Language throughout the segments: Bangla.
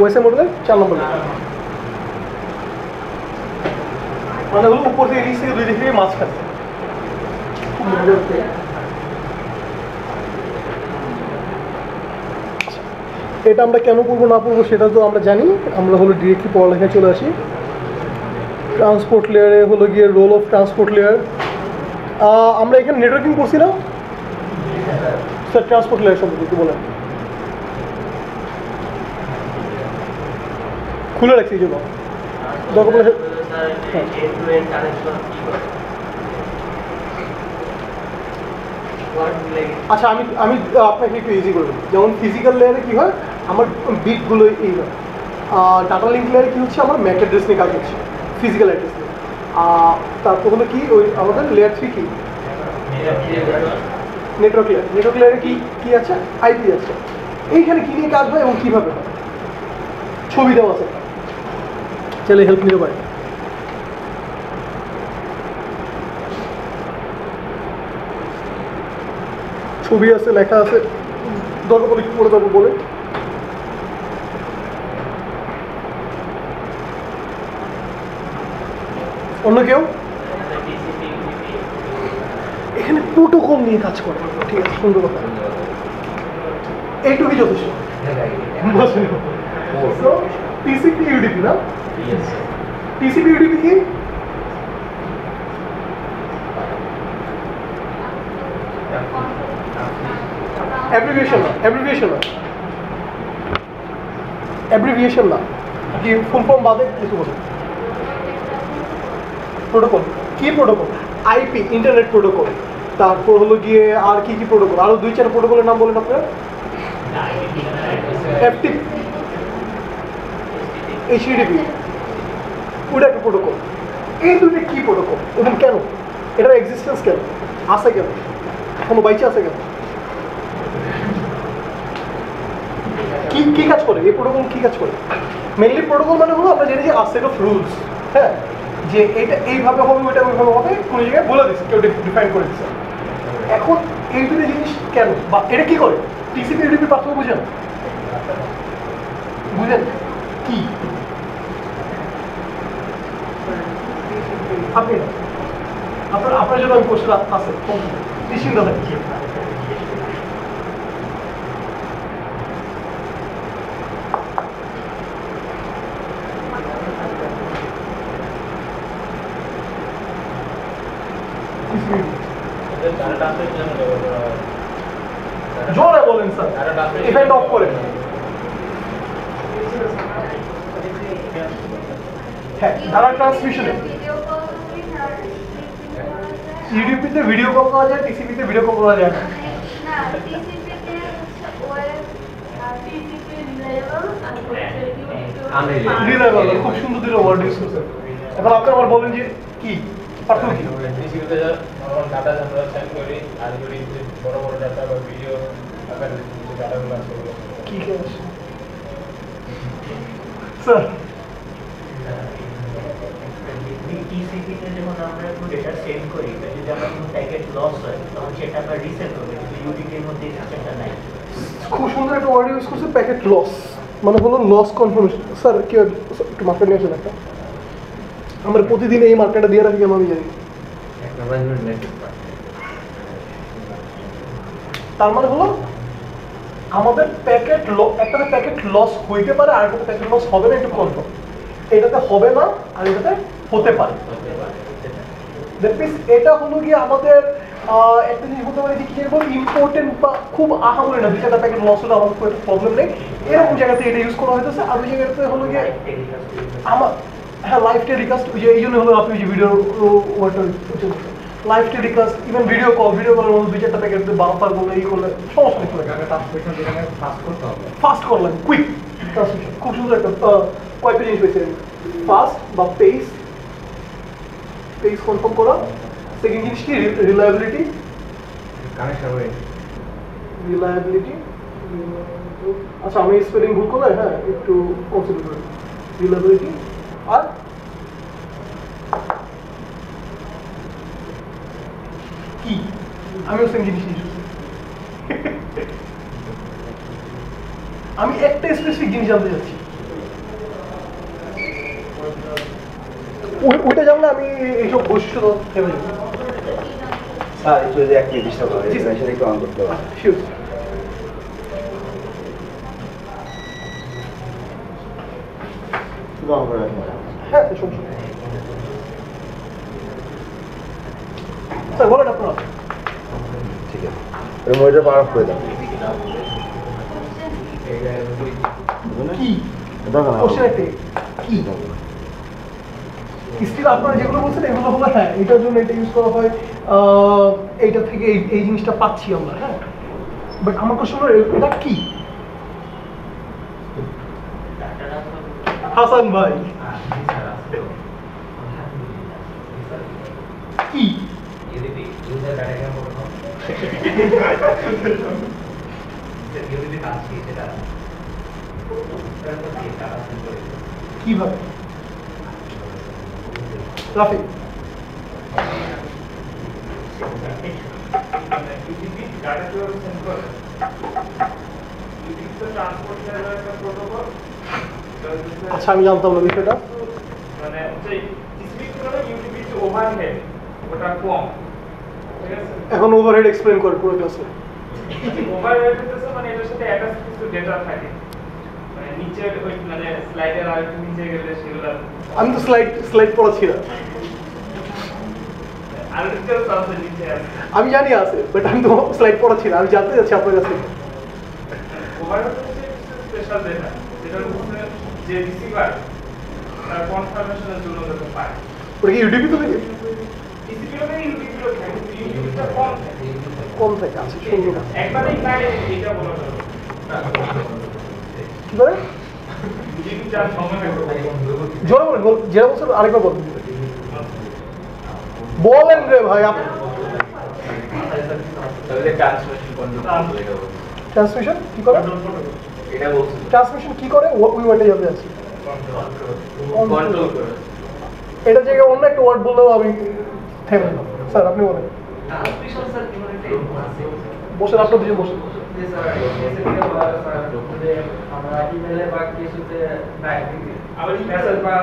ওএসএ মডেলের 4 নম্বর মানে হলো উপর থেকে নিচ থেকে দুই দিক থেকে মাছ খাচ্ছে, খুব মজা হচ্ছে। এটা আমরা কেন পড়বো না পড়বো সেটা তো আমরা জানি, আমরা হলো ডিরেক্টলি পড়ালেখায় চলে আসি। ট্রান্সপোর্ট লেয়ারে হলো গিয়ে রোল অফ ট্রান্সপোর্ট লেয়ার। আমরা এখানে নেটওয়ার্কিং করছি না স্যার? ট্রান্সপোর্ট লেয়ার সম্পর্কে একটু বলেন। খুলে রাখছি এই জন্য দরকার পড়লে। আচ্ছা আমি আমি আপনাকে একটু ইজি করে দেবো। যেমন ফিজিক্যাল লেয়ারে কী হয়, আমার বিটগুলো এই হয়। ডাটা লিঙ্ক লেয়ারে কী হচ্ছে, আমার ম্যাক অ্যাড্রেস নিয়ে কাজ হচ্ছে, ফিজিক্যাল অ্যাড্রেস নিয়ে। তারপর হলো কি ওই আমাদের লেয়ার 3 কি নেটওয়ার্ক লেয়ার। নেটওয়ার্ক লেয়ারে কি কি আছে, আইপি আছে। এইখানে কী নিয়ে কাজ হয় এবং কীভাবে হয় ছবি দেওয়া আছে, চলে হেল্প নিতে পারে। ছবি আছে, লেখা আছে, দরকার পড়লে কি করে দেবো বলে। অন্য কেউ এখানে প্রোটোকল নিয়ে কাজ করে, ঠিক আছে, সুন্দর কথা। এইটুকুই যথেষ্ট। টিসিপি ইউডিপি না, টিসিপি ইউডিপি কি? অ্যাব্রিভিয়েশন না, অ্যাব্রিভিয়েশন না, অ্যাব্রিভিয়েশন না, কি ফুল ফর্ম বাদে কিছু বলুন। প্রোটোকল কি? Protocol IP, internet protocol. তারপর হলো গিয়ে আর কি কি প্রোটোকল, আরও 2-4 প্রোটোকলের নাম বলেন আপনারা। এফটিপি, এইচটিটিপি, ওটা একটা প্রোটোকল। এই দুটো কি প্রোটোকল এবং কেন, এটার এক্সিস্টেন্স কেন, আছে কেন, এখনো বাইচে আছে কেন, কি কি কাজ করে এই প্রোটোকল, কি কাজ করে? মেইনলি প্রোটোকল মানে হলো আমরা জানি যে আ সেট অফ রুলস, হ্যাঁ, যে এটা এইভাবে হবে, ওইটা ওইভাবে হবে, কোনো জায়গায় বলে দিচ্ছে, কেউ ডিফাইন করে দিচ্ছে। এখন এই দুটো জিনিস কেন বা এটা কি করে? টিসিপি ইউডিপির পার্থক্য বুঝেন? বুঝেন কি? আপনি আপনার আপনার জন্য আমি কোর্সটা আছে, নিশ্চিন্ত থাকি। জোরে বলেন স্যার, ইভেন্ট অফ করেন। হ্যাঁ, ধারা ট্রান্সমিশনে ইউডিপিতে ভিডিও কল করা যায়, টিসিপিতে ভিডিও কল করা যায় না। রিলায়েবল, খুব সুন্দর দুটো ওয়ার্ড ইউজ করছেন। এখন আপনি আমার বলেন যে কি পার্থক্য কি? টিসিপিতে নরমাল ডাটা আমরা সেন্ড করি, আর যদি বড় বড় ডাটা বা ভিডিও আকারে যে ডাটাগুলো আছে ওগুলো কি কাজ স্যার? টিসিপিতে যখন আমরা কোনো ডেটা সেন্ড করি, যদি আমার কোনো প্যাকেট লস হয় তখন সেটা আবার রিসেট হবে, কিন্তু ইউডিপির মধ্যে এই সিস্টেমটা নাই। খুব সুন্দর একটা ওয়ার্ড ইউজ করছে, প্যাকেট লস, মানে হলো লস কনফার্মেশন। স্যার কি একটু মার্কেট নিয়ে আসেন একটা, আমরা প্রতিদিন এই মার্কেটটা দিয়ে রাখি কেন আমি জানি। তার মানে হলো আমাদের প্যাকেট একটা প্যাকেট লস হইতে পারে, আর একটা প্যাকেট লস হবে না, একটু কনফার্ম। এটাতে হবে না আর এটাতে হতে পারে। দ্যাট মিনস এটা হলো গিয়ে আমাদের একটা জিনিস বলতে পারি যে কি বলবো, ইম্পর্টেন্ট বা খুব আহামরি না, 2-4টা প্যাকেট লস হলে আমাদের খুব একটা প্রবলেম নেই, এরকম জায়গাতে এটা ইউজ করা হইতেছে। আর ওই জায়গাতে হলো গিয়ে আমার, হ্যাঁ, লাইভ টেলিকাস্ট, ওই যে এই জন্য হলো আপনি যে ভিডিও ওয়ার্ডটা লাইভ টেলিকাস্ট, ইভেন ভিডিও কলের মধ্যে 2-4টা প্যাকেট বাম্পার করলে এই করলে সমস্যা নেই, ফাস্ট করলেন, কুইক ট্রান্সমিশন। খুব সুন্দর একটা কয়েকটা জিনিস পেয়েছে, ফাস্ট বা পেস, পেস কনফার্ম করা। সেকেন্ড জিনিস কি? Reliability, reliability. আচ্ছা আমি স্পেলিং ভুল করলে হ্যাঁ একটু কনসিডার করি। রিলায়েবিলিটি আর কি, আমিও সেম জিনিস ইউজ করছি। আমি একটা স্পেসিফিক জিনিস জানতে চাচ্ছি, ওইটা যেমন আমি এইসব বৈশিষ্ট্য থেমে যাবো। স্যার একটু যদি এক মিনিট চেষ্টা করেন জি, স্যার। সেটা একটু অন করতে হবে। শিওর শুধু অন করে রাখুন। হ্যাঁ স্যার সমস্যা নেই। স্যার বলেন আপনারা। ঠিক আছে ওই মনিটর পাওয়ার অফ করে দাও। কি দরকার কোশ্চেন একটাই কি স্টিল আপনারা যেগুলো বলছেন এগুলো হলো হ্যাঁ এটার জন্য এটা ইউজ করা হয় এইটা থেকে এই জিনিসটা পাচ্ছি আমরা হ্যাঁ বাট আমার কোশ্চেন হলো এটা কি হাসান ভাই কি কিভাবে রাফি আচ্ছা আমি জানতাম না বিষয়টা মানে হচ্ছে স্পিড করে ইউটিউব ওভারহেড ওটা কম ঠিক আছে এখন ওভারহেড এক্সপ্লেইন করে পুরো ক্লাসে ওভারহেড হচ্ছে মানে এটার সাথে অ্যাটাচ কিছু ডেটা থাকে মানে নিচে ওই মানে স্লাইডের আর একটু নিচে গেলে সেগুলো আমি তো স্লাইড পড়াচ্ছি না আর ডিটেইলস আছে নিচে আছে আমি জানি আছে বাট আমি তো স্লাইড পড়াচ্ছি না আমি জানতে যাচ্ছি আপনার কাছে ওভারহেড হচ্ছে স্পেশাল ডেটা যেটা হচ্ছে যে রিসিভার তার কনফার্মেশনের জন্য যত পায় ওটা কি ইউটিউবে তো নাকি টিসিপিওতে ইউটিউবগুলো থাকে ইউটিউবটা কম থাকে কম থাকে আচ্ছা সুন্দর একবারেই পায় এটা বলা যাবে কি করে ইউটিউব যা সময় লাগে জোরে বলেন যেটা বলছেন আরেকবার বলুন বলেন রে ভাই আপনি ট্রান্সমিশন কি করে ট্রান্সমিশন কি করে ওই ওয়ার্ডে যাবে আছে এটা জায়গায় অন্য একটা ওয়ার্ড বললেও আমি থেমে যাব স্যার আপনি বলেন বসেন আপনার দুজন বসেন আমরা ইমেলে বা কিছুতে আবার মেসেজ বা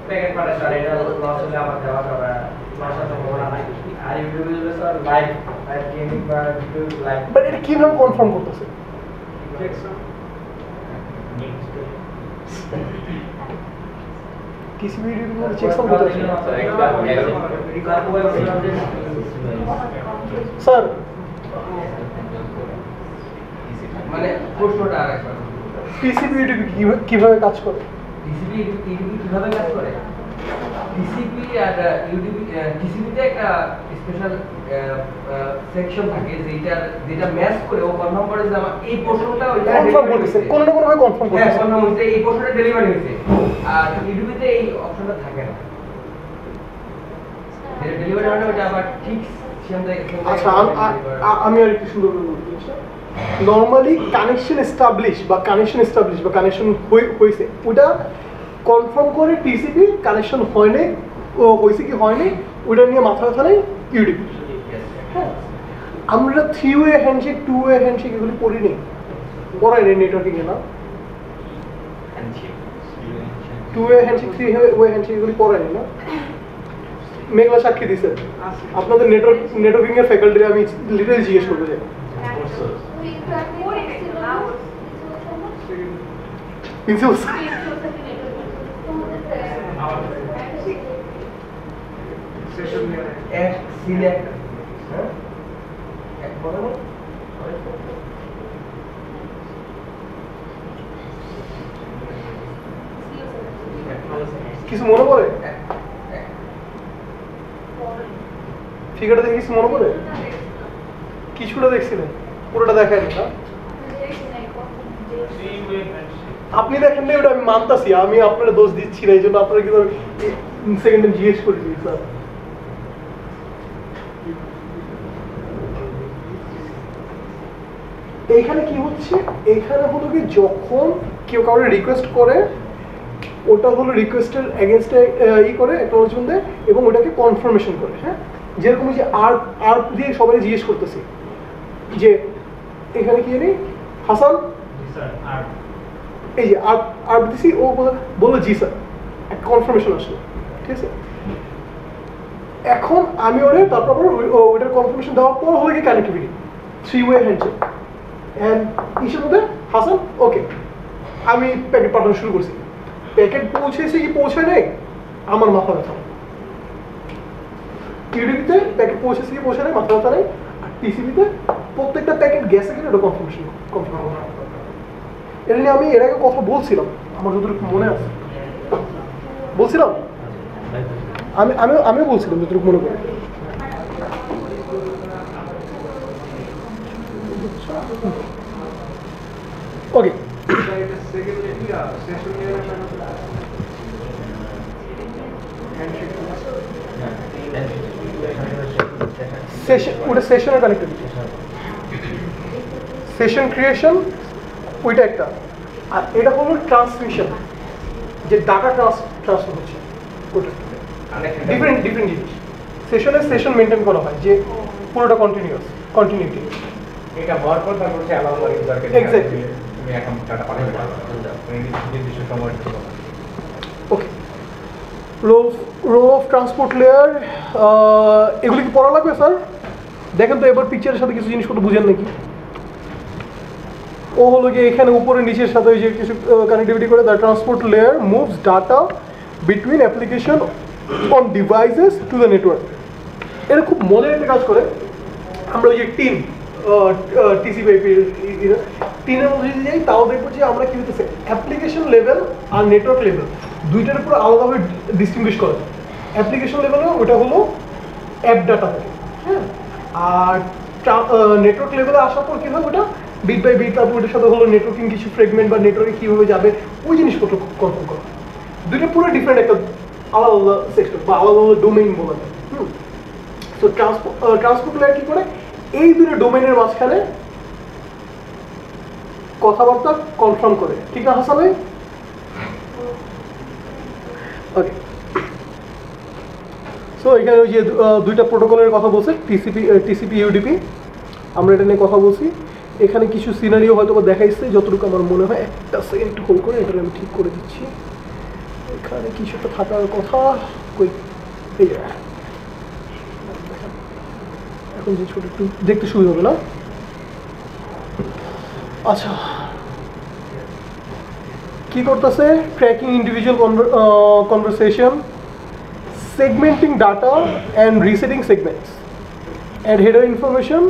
প্যাকেট পাঠাই স্যার এটা লস হলে আবার দেওয়া যাবে লস হতে হবে না আর ইউটিউবে স্যার লাইভ গেমিং বা ভিডিও লাইভ বাট এটা কিভাবে কনফার্ম করতেছে টিসিবি ইউটিউবে চেকসাম করতেছে স্যার মানে প্রশ্নটা আরেকবার টিসিবি ইউটিউব কিভাবে কাজ করে টিসিপি ইউটিউব কিভাবে কাজ করে টিসিপি আর ইউটিউব টিসিপিতে একটা স্পেশাল সেকশন থাকে যেটা ম্যাচ করে ও কনফার্ম করে যে আমার এই পোর্শনটা ওইটা কনফার্ম করতেছে কোন না কোন ভাবে কনফার্ম হ্যাঁ করতেছে কনফার্ম হচ্ছে এই পোর্শনটা ডেলিভারি হয়েছে আর ইউটিউবেতে এই অপশনটা থাকে না যেটা ডেলিভারি মানে ওটা আবার ঠিক সেম জায়গায় আচ্ছা আমি আর একটু সুন্দর করে বলতে নর্মালি কানেকশন এস্টাবলিশ বা কানেকশন হয়েছে ওটা কনফার্ম করে টিসিপি কানেকশন হয়নি ও হয়েছে কি হয়নি ওটা নিয়ে মাথা ব্যথা নেই ইউটিউব হ্যাঁ আমরা 3-ওয়ে হ্যান্ডশেক 2-ওয়ে হ্যান্ডশেক এগুলো পড়িনি পড়াই নেই নেটওয়ার্কিং না 2-ওয়ে হ্যান্ডশেক 3-ওয়ে হ্যান্ডশেক এগুলো পড়াই না মেঘলা সাক্ষী দিছে আপনাদের নেটওয়ার্কিং এর ফ্যাকাল্টি আমি লিটারালি জিজ্ঞেস করতে চাই প্রিন্সিপাল এক সিলেক্ট হ্যাঁ এক বড় কিছু মনে পড়ে ফিগারটা দেখে কিছু মনে পড়ে কিছুটা দেখছিলেন পুরোটা দেখায়নি না আপনি দেখেন না ওটা আমি মানতাছি আমি আপনার দোষ দিচ্ছি না এই জন্য আপনারা কিন্তু সেকেন্ড টাইম জিজ্ঞেস করেছি স্যার এইখানে কি হচ্ছে এখানে হলো কি যখন কেউ কাউকে রিকোয়েস্ট করে ওটা হলো রিকোয়েস্টের এগেনস্টে করে অ্যাকনলেজমেন্ট দেয় এবং ওটাকে কনফার্মেশন করে হ্যাঁ যেরকম যে আর দিয়ে সবাই জিজ্ঞেস করতেছি যে এখানে কি জানি হাসান এই যে আর দিছি ও বললো জি স্যার একটা কনফার্মেশন আসলো ঠিক আছে এখন আমি ওরে তারপর ওইটার কনফার্মেশন দেওয়ার পর হলো গিয়ে কানেক্টিভিটি 3-way হ্যান্ডশেক এন্ড ইসের মধ্যে হাসান ওকে আমি প্যাকেট পাঠানো শুরু করছি প্যাকেট পৌঁছেছে কি পৌঁছায় নাই আমার মাথা ব্যথা ইউডিপিতে প্যাকেট পৌঁছেছে কি পৌঁছায় নাই মাথা ব্যথা নেই আর টিসিবিতে প্রত্যেকটা প্যাকেট গেছে কিনা এটা কনফার্মেশন এটা নিয়ে আমি এর আগে কথা বলছিলাম আমার যতটুকু মনে আছে বলছিলাম আমিও বলছিলাম যতটুকু মনে করি ওকে ওটা সেশনের কানেক্টিভিটি সেশন ক্রিয়েশন ওইটা একটা আর এটা হলো ট্রান্সমিশন যে ডাটা ট্রান্সফার হচ্ছে ওটা ডিফারেন্ট জিনিস সেশন মেনটেন করা হয় যে পুরোটা কন্টিনিউটি এটা হওয়ার পর তারপর সে অ্যালাউ করে ইউজারকে এক্স্যাক্টলি তুমি এখন ডাটা পাঠাতে পারো নির্দিষ্ট সময়ের জন্য ওকে রো অফ ট্রান্সপোর্ট লেয়ার এগুলি কি পড়া লাগবে স্যার দেখেন তো এবার পিকচারের সাথে কিছু জিনিসপত্র বুঝেন নাকি ও হলো গিয়ে এখানে উপরে নিচের সাথে যে কিছু কানেক্টিভিটি করে the transport layer moves data between application on devices to the network এটা খুব মজার একটা কাজ করে আমরা ওই যে টিম টিসিপি টিনের মধ্যে যদি যাই তাও দেখবো যে আমরা কি হতেছে অ্যাপ্লিকেশন লেভেল আর নেটওয়ার্ক লেভেল দুইটার উপর আলাদাভাবে ডিস্টিংগুইশ করা যায় অ্যাপ্লিকেশন লেভেলে ওটা হলো অ্যাপ ডাটা থাকে হ্যাঁ আর নেটওয়ার্ক লেভেলে আসার পর কী হয় ওটা বিট বাই বিট তারপর ওটার সাথে হলো নেটওয়ার্কিং কিছু ফ্রেগমেন্ট বা নেটওয়ার্কে কীভাবে যাবে ওই জিনিসপত্র কনফার্ম করা দুইটা পুরো ডিফারেন্ট একটা আলাদা আলাদা সেক্টর বা আলাদা আলাদা ডোমেইন বলা যায় তো ট্রান্সপোর্ট লেয়ার কী করে এই দুটো ডোমেইনের মাঝখানে কথাবার্তা কনফার্ম করে ঠিক না হাসান ভাই ওকে সো এখানে ওই যে দুইটা প্রোটোকলের কথা বলছে টিসিপি ইউডিপি আমরা এটা নিয়ে কথা বলছি এখানে কিছু সিনারিও হয়তো দেখাইছে যতটুকু আমার মনে হয় একটা সেকেন্ড একটু হোল্ড করে এটা আমি ঠিক করে দিচ্ছি এখানে কিছু একটা থাকার কথা কই এই এখন যে ছোট একটু দেখতে সুবিধা হবে না আচ্ছা কি করতেছে tracking individual conversation segmenting data and resetting segments add header information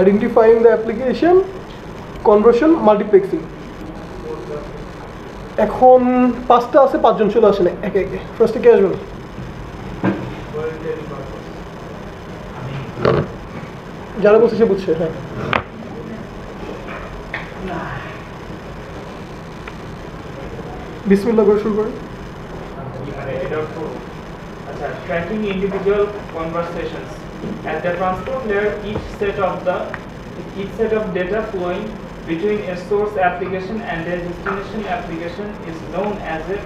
identifying the application conversion multiplexing এখন পাঁচটা আছে পাঁচজন চলে আসে না একে একে ফার্স্টে কে আসবেন যারা বলছে সে বুঝছে হ্যাঁ বিসমিল্লাহ করে শুরু করেন Tracking individual conversations. At the transport layer, each set of data flowing between a source application and a destination application is known as a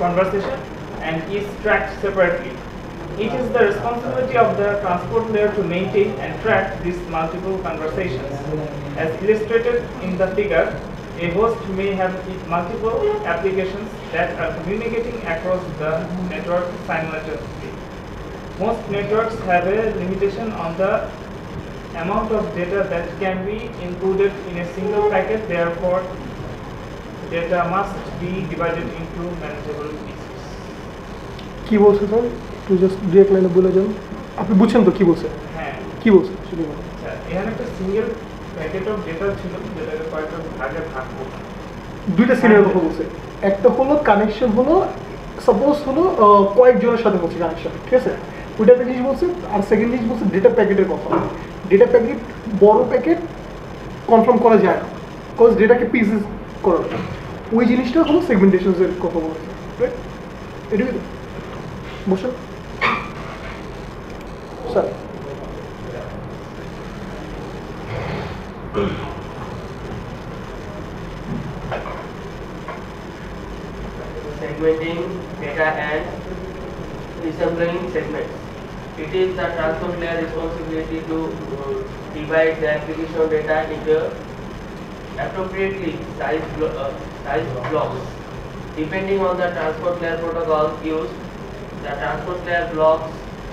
conversation and is tracked separately. It is the responsibility of the transport layer to maintain and track these multiple conversations. As illustrated in the figure, a host may have multiple applications that are communicating across the network simultaneously. Most networks have a limitation on the amount of data that can be included in a single packet, therefore data must be divided into manageable pieces. কি বলছে স্যার একটু জাস্ট ডিরেক্ট লাইনে বলে যান আপনি বুঝছেন তো কি বলছে হ্যাঁ কি বলছে সেটা বলুন এখানে একটা সিঙ্গেল প্যাকেট অফ ডেটা ছিল যেটাকে কয়েকটা ভাগে ভাগ করতে দুইটা সিনিয়র কথা বলছে একটা হলো কানেকশন হলো সাপোজ হলো কয়েকজনের সাথে হচ্ছে কানেকশন ঠিক আছে ওইটা একটা জিনিস বলছে আর সেকেন্ড জিনিস বলছে ডেটা প্যাকেটের কথা ডেটা প্যাকেট বড় প্যাকেট কনফার্ম করা যায় না বিকজ ডেটাকে পিসেস করা যায় ওই জিনিসটা হলো সেগমেন্টেশনের কথা বলছে রাইট এটুকুই তো বসুন sir Segmenting data and resembling segments. It is the transport layer responsibility to divide the application data into appropriately sized blocks. Depending on the transport layer protocol used, The transport layer blocks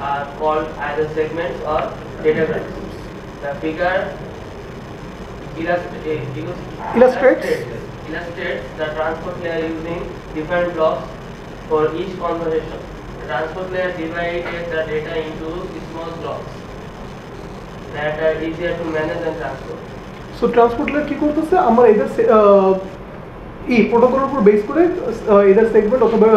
are called either segments or datagrams. The figure illustrates the transport layer using different blocks for each conversation. The transport layer divided the data into small blocks that are easier to manage and transport. So transport layer কি করতেছে, আমরা এদের এই প্রোটোকলের উপর বেস করে এদের সেগমেন্ট অথবা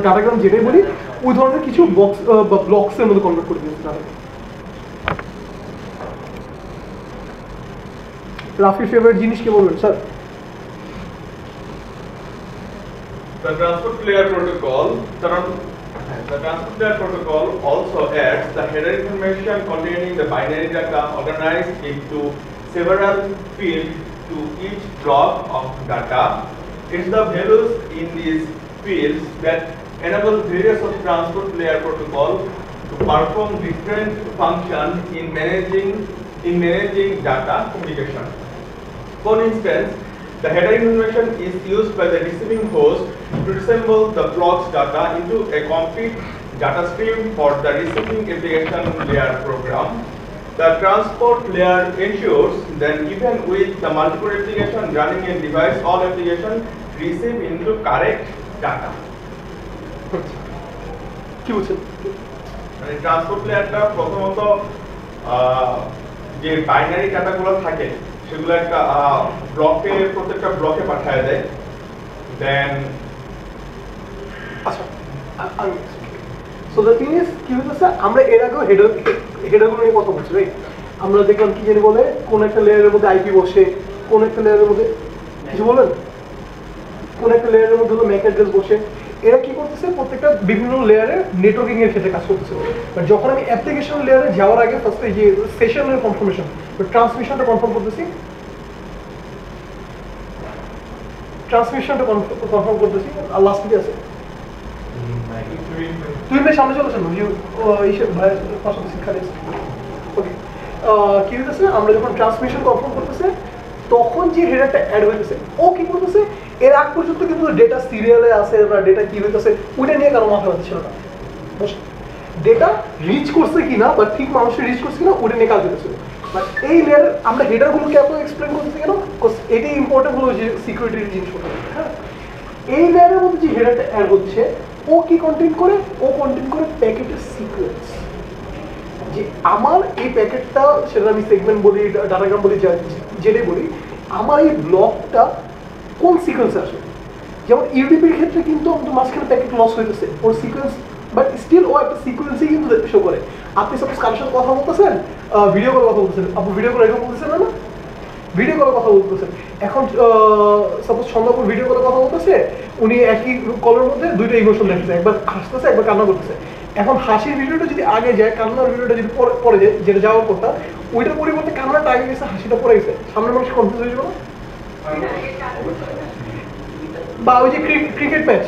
ডাটাগ্রাম যেটাই বলি ওই ধরনের কিছু বক্স বা ব্লকসের মধ্যে কনভার্ট করে দিয়েছে তারা। রাফির ফেভারিট জিনিস কি বলবেন sir? The transport layer protocol also adds the header information containing the binary data organized into several fields to each block of data. It's the values in these fields that enable various of transport layer protocol to perform different functions in managing data communication. For instance, the header information is used by the receiving host to resemble the block's data into a complete data stream for the receiving application layer program. The transport layer ensures that even with the multiple applications running in device, all applications receive into correct data. কি বলছেন? মানে ট্রান্সপোর্ট লেয়ারটা প্রথমত যে বাইনারি ডাটাগুলো থাকে সেগুলো একটা ব্লকে প্রত্যেকটা ব্লকে পাঠায় দেয়। দেন আচ্ছা, সো দ্য থিং ইজ কি হইতেছে, আমরা এর আগেও হেডারগুলো নিয়ে কথা বলছি, রাইট? আমরা দেখলাম কি জানি বলে কোন একটা লেয়ারের মধ্যে আইপি বসে, কোন একটা লেয়ারের মধ্যে কিছু বলেন, কোন একটা লেয়ারের মধ্যে হলো ম্যাক অ্যাড্রেস বসে। এরা কি করতেছে, প্রত্যেকটা বিভিন্ন লেয়ারে নেটওয়ার্কিং এর ক্ষেত্রে কাজ করতেছে। বাট যখন আমি অ্যাপ্লিকেশন লেয়ারে যাওয়ার আগে ফার্স্টে যে সেশনের কনফার্মেশন ট্রান্সমিশনটা কনফার্ম করতেছি, কনফার্ম করতেছি। আর লাস্ট কি আছে? তুই ভাই সামনে চলেছেন পাশাপাশি শিক্ষা ওকে। কি হইতেছে, আমরা যখন ট্রান্সমিশন কনফার্ম করতেছে তখন যে হেডারটা অ্যাড হইতেছে ও কি করতেছে, এর আগ পর্যন্ত কিন্তু ডেটা সিরিয়ালে আছে বা ডেটা কি হইতেছে ওইটা নিয়ে কারো মাথা ব্যথা ছিল না। ডেটা রিচ করছে কিনা বা ঠিক মানুষের রিচ করছে কিনা ওটা নিয়ে কাজ হইতেছিল। বাট এই লেয়ার আমরা হেডারগুলোকে এত এক্সপ্লেন করতেছি কেন, এটাই ইম্পর্টেন্ট হলো যে সিকিউরিটির জিনিসপত্র। হ্যাঁ, এই লেয়ারের মধ্যে যে হেডারটা অ্যাড হচ্ছে ও কি কন্টেন্ট করে, ও কন্টেন্ট করে প্যাকেটের সিকোয়েন্স। যে আমার এই প্যাকেটটা, সেটা আমি সেগমেন্ট বলি, ডাটাগ্রাম বলি, যেটাই বলি, আমার এই ব্লকটা কোন সিকোয়েন্সে আসে। যেমন ইউডিপির ক্ষেত্রে কিন্তু আমাদের মাঝখানে প্যাকেট লস হইতেছে, ওর সিকোয়েন্স, বাট স্টিল ও একটা সিকোয়েন্সেই কিন্তু শো করে। আপনি সাপোজ কারোর সাথে কথা বলতেছেন, ভিডিও কলে কথা বলতেছেন, আপনি ভিডিও কলে এরকম বলতেছেন না, ভিডিও কলে কথা বলতেছেন। এখন সাপোজ সন্ধ্যাপুর ভিডিও কলে কথা বলতেছে, উনি একই কলের মধ্যে দুইটা ইমোশন দেখতেছে, একবার হাসতেছে একবার কান্না করতেছে। এখন হাসির ভিডিওটা যদি আগে যায়, কান্নার ভিডিওটা যদি পরে যায়, যেটা যাওয়ার কথা, ওইটার পরিবর্তে কান্নাটা আগে গেছে, হাসিটা পরে গেছে, সামনের মানুষ কনফিউজ হয়ে যাবে না? বা ওই যে ক্রিকেট ম্যাচ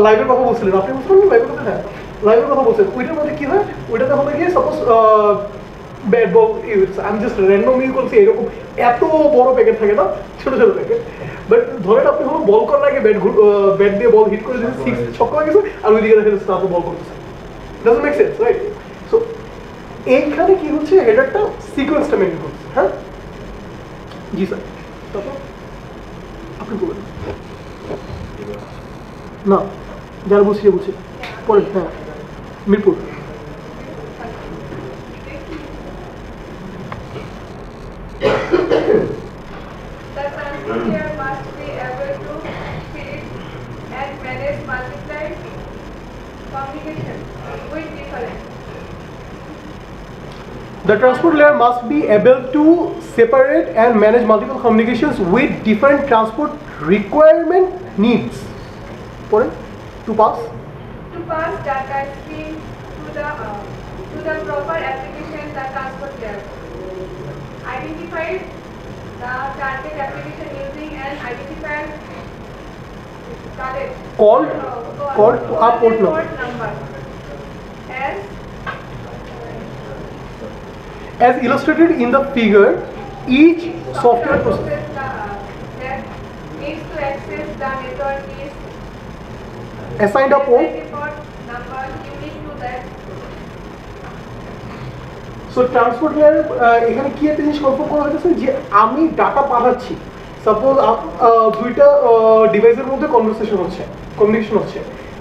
লাইভের কথা বলছিলেন আপনি, বুঝতে পারলেন লাইভের কথা? হ্যাঁ, লাইভের কথা বলছেন। ওইটার মধ্যে কি হয়, ওইটাতে হলে গিয়ে সাপোজ ব্যাট বল ইউজ, আমি জাস্ট র্যান্ডম ইউজ করছি, এরকম এত বড় প্যাকেট থাকে না, ছোট ছোট প্যাকেট। বাট ধরেন আপনি হলো বল করার আগে ব্যাট দিয়ে বল হিট করে দিয়েছে, সিক্স ছক্কা হয়ে গেছে, আর ওইদিকে দেখা যাচ্ছে তারপর বল করতেছে। Doesn't make sense, right? So এইখানে কি হচ্ছে, হেডারটা সিকোয়েন্সটা মেনটেন করছে। হ্যাঁ জি স্যার, তারপর আপনি বলবেন না, যারা বলছি বলছি পরে। হ্যাঁ, Mirpur. The transport layer must be able to feed and manage multiple communication with different. The transport layer must be able to separate and manage multiple communications with different transport requirement needs. To pass data stream to the proper application, the transport layer identify the target application using an identifier called a port number as illustrated in the figure. Each software process that needs to access the network is assigned a port number unique to that. So transport layer এখানে কি একটা জিনিস কনফার্ম করা হয়েছে যে আমি ডাটা পাঠাচ্ছি, সাপোজ দুইটা ডিভাইসের মধ্যে কমিউনিকেশন হচ্ছে।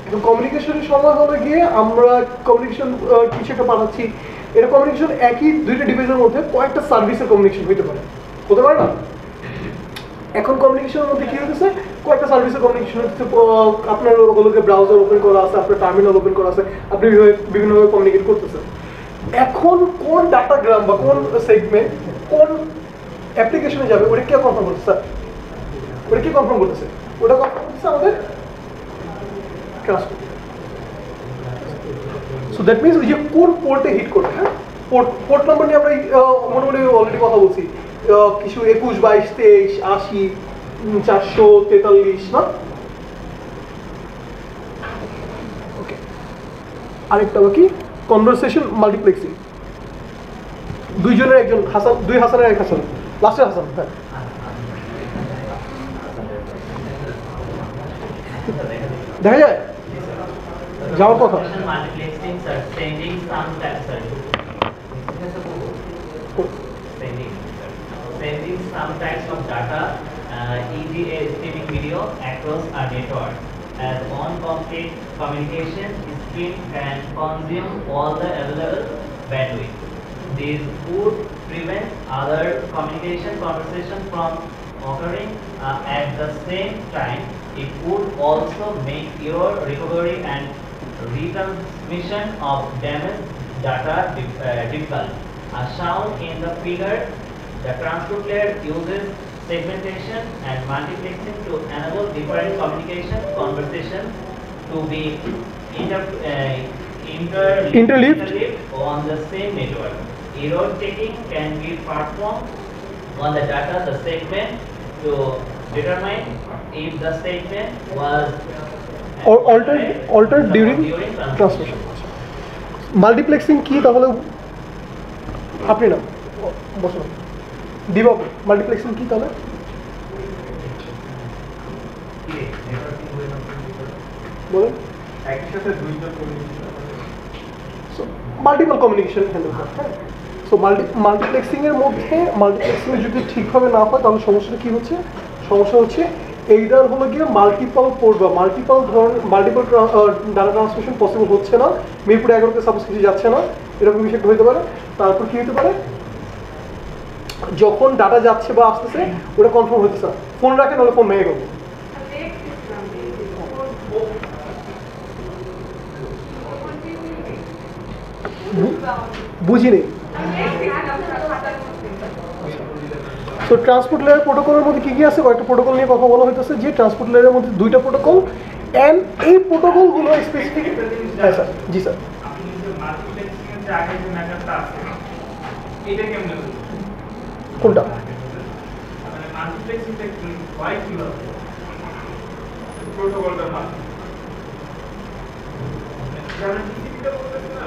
এখন কমিউনিকেশনের সময় হলে গিয়ে আমরা কমিউনিকেশন কিছু একটা পাঠাচ্ছি, এটা কমিউনিকেশন একই দুইটা ডিভাইসের মধ্যে কয়েকটা সার্ভিসের কমিউনিকেশন হতে পারে না? এখন কমিউনিকেশনের মধ্যে কি হতেছে, কয়েকটা সার্ভিসের কমিউনিকেশন হচ্ছে, আপনার ওগুলোকে ব্রাউজার ওপেন করা আছে, আপনার টার্মিনাল ওপেন করা আছে, আপনি বিভিন্নভাবে কমিউনিকেট করতেছেন। এখন কোন ডাটাগ্রাম বা কোন সেগমেন্ট কোন অ্যাপ্লিকেশনে যাবে ওটা কে কনফার্ম করতেছে? স্যার ওটা কি কনফার্ম করতেছে? ওটা কনফার্ম করতেছে আমাদের ট্রান্সপোর্ট। সো দ্যাট মিনস যে কোন পোর্টে হিট করবে, হ্যাঁ পোর্ট নাম্বার নিয়ে আমরা মোটামুটি অলরেডি কথা বলছি, কিছু 21, 22, 23, 80, 443 না? ওকে, আরেকটা বাকি কনভারসেশন মাল্টিপ্লেক্সিং। দুইজনের একজন হাসান, দুই হাসানের এক হাসান, লাস্টের হাসান। হ্যাঁ দেখা যায় যাওয়ার কথা। Multiplexing, sir, sending some types, sir. Sending some types of data, e.g. a streaming video across a network. As one complete communication stream can consume all the available bandwidth. This would prevent other conversation from occurring at the same time. It would also make your recovery and retransmission of damaged data difficult. As shown in the figure, the transport layer uses segmentation and multiplexing to enable different communication conversations to be interleaved on the same network. Error checking can be performed on the data the segment to determine if the segment was altered during transmission. Multiplexing কি তাহলে আপনি না বসুন দিবাপ, মাল্টিপ্লেক্সিং কি তাহলে? বলেন। একই সাথে দুইটা communication, so multiple communication handle করতে হয়। সো মাল্টিপ্লেক্সিং এর মধ্যে মাল্টিপ্লেক্সিং যদি ঠিকভাবে না হয় তাহলে সমস্যাটা কি হচ্ছে? সমস্যা হচ্ছে এইটার হলো গিয়ে মাল্টিপল পোর্ট বা মাল্টিপল ডাটা ট্রান্সমিশন পসিবল হচ্ছে না, মিরপুর 11তে সাপোজ কিছু যাচ্ছে না, এরকম বিষয় হতে পারে। তারপর কি হতে পারে, যখন ডাটা যাচ্ছে বা আসতেছে ওটা কনফার্ম হচ্ছে না, ফোন রাখেন নাহলে ফোন ভেঙে গেল। বুঝিনি। তো ট্রান্সপোর্ট লেয়ার প্রোটোকলের মধ্যে কি আছে, কয়েকটা প্রোটোকল নিয়ে কথা বলা হইতেছে যে ট্রান্সপোর্ট লেয়ারের মধ্যে দুইটা প্রোটোকল, এন্ড এই প্রোটোকলগুলো স্পেসিফিক। হ্যাঁ স্যার, জি স্যার। আপনি যে মাল্টিপ্লেক্সিং এর যে আগে যে ম্যাটারটা আছে এটা কেমনে বুঝবেন? কোনটা? মানে মাল্টিপ্লেক্সিং টা কি হয়, কিভাবে প্রোটোকলটার মাধ্যমে যেমন টিসিপিটা বলতেছেন না,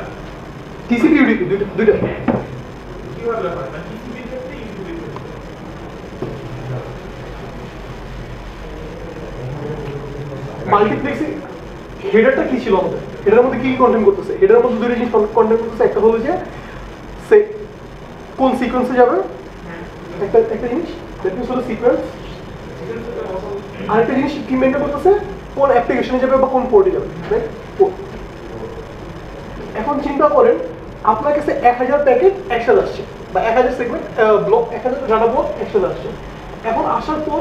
টিসিপি ইউডিপি দুইটা কিভাবে হয় না? টিসিপির ক্ষেত্রে ইউডিপির ক্ষেত্রে মাল্টিপ্লেক্সিং হেডারটা কি ছিল আমাদের, হেডারের মধ্যে কি কন্টেন্ট করতেছে? হেডারের মধ্যে দুটো জিনিস কন্টেন্ট করতেছে, একটা হলো যে সে কোন সিকোয়েন্সে যাবে, একটা জিনিস দ্যাট মিন্স হলো সিকোয়েন্স, আরেকটা জিনিস কি মেনটেন করতেছে কোন অ্যাপ্লিকেশনে যাবে বা কোন পোর্টে যাবে, রাইট? পোর্ট। এখন চিন্তা করেন আপনার কাছে 1000 প্যাকেট একসাথে আসছে বা 1000 সেগমেন্ট ব্লক 1000 ডাটা ব্লক একসাথে আসছে। এখন আসার পর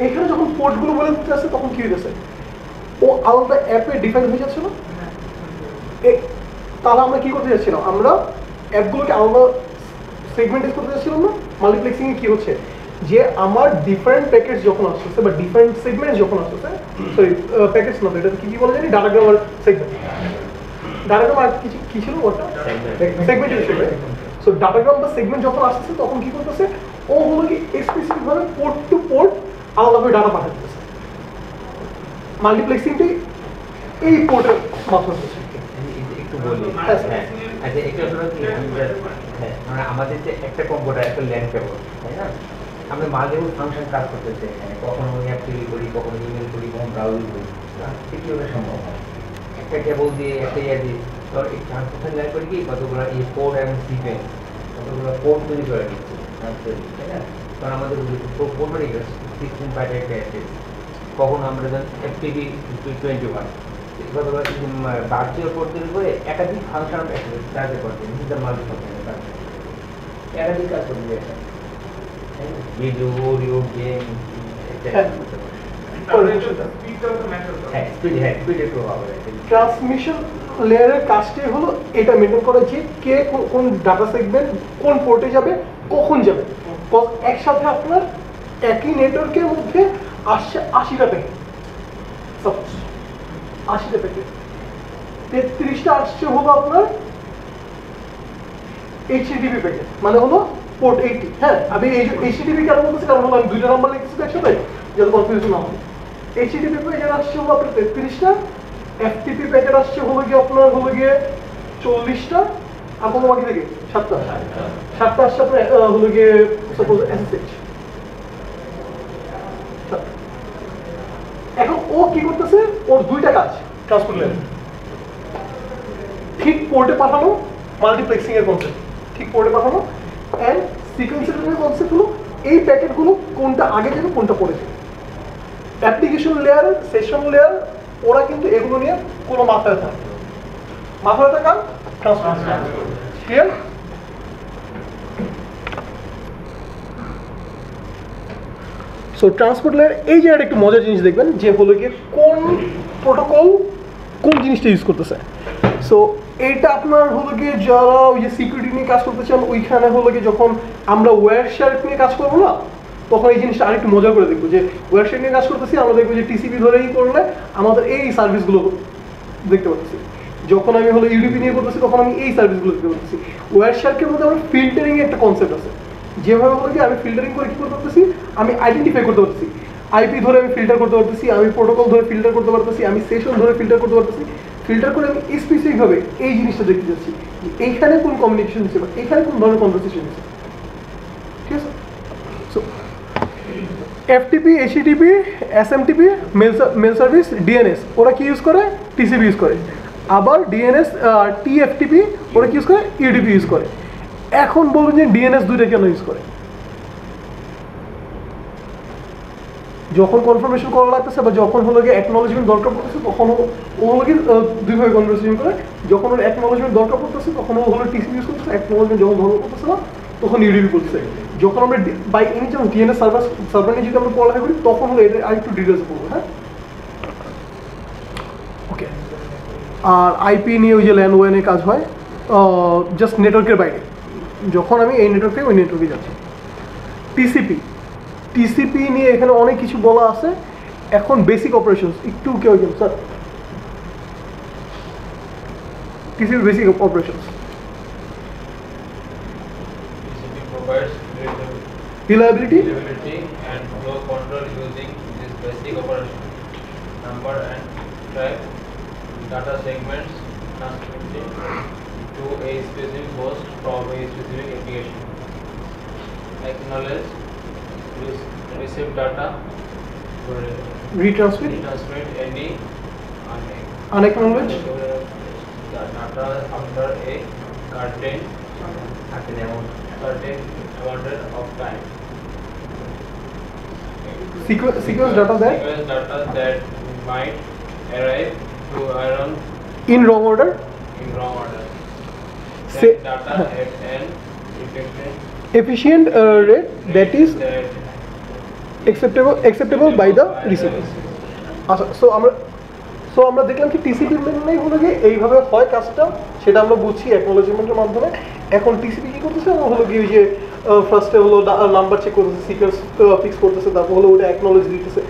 এখানে যখন পোর্টগুলো বলে দিতে আসছে তখন কি হইতেছে, ও আলাদা অ্যাপে ডিফাইন হয়ে যাচ্ছে না? তাহলে আমরা কি করতে যাচ্ছিলাম, আমরা অ্যাপগুলোকে আলাদা সেগমেন্টাইজ করতে যাচ্ছিলাম না? মাল্টিপ্লেক্সিং এ কি হচ্ছে যে আমার ডিফারেন্ট প্যাকেজ যখন আসছে বা ডিফারেন্ট সেগমেন্ট যখন আসছে, সরি প্যাকেজ না, এটা কি বলা জানি, ডাটাগ্রাম আর সেগমেন্ট। ডাটাগ্রাম আর কিছু কি ছিল ওটা সেগমেন্ট ছিল। সো ডাটাগ্রাম বা সেগমেন্ট যখন আসছে তখন কি করতেছে, ও হলো কি স্পেসিফিক ভাবে পোর্ট টু পোর্ট আলাদাভাবে ডাটা পাঠাচ্ছে। মাল্টিপ্লেক্সিংটি এই পোর্টের মাধ্যমে হচ্ছে। একটু বলি, আচ্ছা একটু মানে আমাদের যে একটা কম্পিউটার একটা ল্যান্ড কেবল, তাই না? আমরা মাল্টিপল ফাংশন কাজ করতেছি এখানে, কখনো অ্যাপ তৈরি করি, কখনো ইমেল করি, কখনো ব্রাউজিং করি, কিভাবে সম্ভব হয়? একটা কেবল দিয়ে একটা ইয়ে দিয়ে তো এই ট্রান্সমিশন লেয়ার করে কি কতগুলো এই পোর্ট এবং সিকোয়েন্স কতগুলো পোর্ট তৈরি করে দিচ্ছে তাই না? কারণ আমাদের পোর্ট হয়ে গেছে 16 বাইটের একটা অ্যাড্রেস কখন আমরা যেন FTP 21 কতগুলো ভার্চুয়াল পোর্ট তৈরি করে একাধিক ফাংশন কাজে করতে ডিজিটাল মাল্টিফাংশন একাধিক কাজ করতে যায় ভিডিও অডিও গেম ট্রান্সমিশন লেয়ারের কাজটাই হলো এটা মেনটেন করা যে কে কোন ডাটা সেগমেন্ট কোন পোর্টে যাবে কখন যাবে একসাথে আপনার একই নেটওয়ার্কের মধ্যে আসছে 80টা প্যাকেট সাপোজ 80টা প্যাকেট 33টা আসছে হলো আপনার HTTP প্যাকেট মানে হলো পোর্ট 80 হ্যাঁ আমি এই HTTP কেন বলতেছি কারণ হলো আমি দুইটা নাম্বার লিখেছি একসাথে যাতে কনফিউশন না হয় HTTP প্যাকেট আসছে হলো আপনার 33টা FTP প্যাকেট আসছে হলো গিয়ে আপনার হলো গিয়ে 40টা আর কত বাকি থাকে 7টা আসছে আপনার হলো গিয়ে সাপোজ SSH এখন ও কি করতেছে ওর দুইটা কাজ ট্রান্সপোর্ট লেয়ার ঠিক পোর্টে পাঠানো মাল্টিপ্লেক্সিং এর কনসেপ্ট ঠিক পোর্টে পাঠানো এন্ড সিকোয়েন্সিং কনসেপ্ট হলো এই প্যাকেটগুলো কোনটা আগে যাবে কোনটা পরে যাবে অ্যাপ্লিকেশন লেয়ার সেশন লেয়ার ওরা কিন্তু এগুলো নিয়ে কোনো মাথায় থাকে মাথায় থাকা transport clear so transport layer এই জায়গাটা একটু মজার জিনিস দেখবেন যে হলো গিয়ে কোন প্রোটোকল কোন জিনিসটা ইউজ করতেছে সো এইটা আপনার হলো গিয়ে যারা ওই যে সিকিউরিটি নিয়ে কাজ করতে চান ওইখানে হলো গিয়ে যখন আমরা ওয়্যার শেয়ার নিয়ে কাজ করবো না তখন এই জিনিসটা আরেকটু মজা করে দেখবো যে ওয়্যার শেয়ার নিয়ে কাজ করতেছি আমরা দেখবো যে টিসিপি ধরেই করলে আমাদের এই সার্ভিসগুলো দেখতে পাচ্ছি যখন আমি হলো ইউডিপি নিয়ে করতেছি তখন আমি এই সার্ভিসগুলো দেখতে পাচ্ছি ওয়্যার শেয়ারের মধ্যে আমার ফিল্টারিং এর একটা কনসেপ্ট আছে যেভাবে হলো কি আমি ফিল্টারিং করে কি করতে পারতেছি আমি আইডেন্টিফাই করতে পারতেছি আইপি ধরে আমি ফিল্টার করতে পারতেছি আমি প্রোটোকল ধরে ফিল্টার করতে পারতেছি আমি সেশন ধরে ফিল্টার করতে পারতেছি ফিল্টার করে আমি স্পেসিফিকভাবে এই জিনিসটা দেখতে যাচ্ছি যে এইখানে কোন কমিউনিকেশন হচ্ছে বা এইখানে কোন ধরনের কনভারসেশন হচ্ছে ঠিক আছে so FTP HTTP SMTP mail service DNS ওরা কি ইউজ করে টিসিপি ইউজ করে আবার ডিএনএস টিএফটিপি ওরা কি ইউজ করে ইউডিপি ইউজ করে এখন বলুন যে ডিএনএস দুইটা কেন ইউজ করে যখন কনফার্মেশন করা লাগতেছে বা যখন হলো গিয়ে অ্যাকনোলেজমেন্ট দরকার পড়তেছে তখন ও হলো গিয়ে দুইভাবে কনভারসেশন করে যখন ওর অ্যাকনোলেজমেন্ট দরকার পড়তেছে তখন ও হলো টিসিপি ইউজ করতেছে অ্যাকনোলেজমেন্ট যখন দরকার পড়তেছে না তখন ইউডিপি করতেছে যখন আমরা by any chance DNS server নিয়ে যদি আমরা পড়ালেখা করি তখন হলো এটা আরেকটু ডিটেলস পড়বো হ্যাঁ ওকে আর আইপি নিয়ে ওই যে ল্যান ওয়ানে কাজ হয় জাস্ট নেটওয়ার্কের বাইরে যখন আমি এই নেটওয়ার্ক থেকে ওই নেটওয়ার্কে যাচ্ছি টিসিপি নিয়ে এখানে অনেক কিছু বলা আছে এখন বেসিক অপারেশনস একটু কেউ sir TCP basic operations reliability and flow control using this basic operation number and track data segments transmitting to a specific host from a specific application. Acknowledge receive data retransmit any unacknowledged data after a certain amount of time. Sequence data that might arrive to iron in wrong order. Say data at an efficient rate that is acceptable by the receiver. So আমরা দেখলাম কি টিসিপি মেনলাই হলো গিয়ে এইভাবে হয় কাজটা সেটা আমরা বুঝছি অ্যাকনোলেজমেন্টের মাধ্যমে এখন টিসিপি কি করতেছে আমরা হলো গিয়ে যে ফার্স্টে হলো নাম্বার চেক করতেছে সিকোয়েন্স ফিক্স করতেছে তারপর হলো ওটা অ্যাকনোলেজ দিতেছে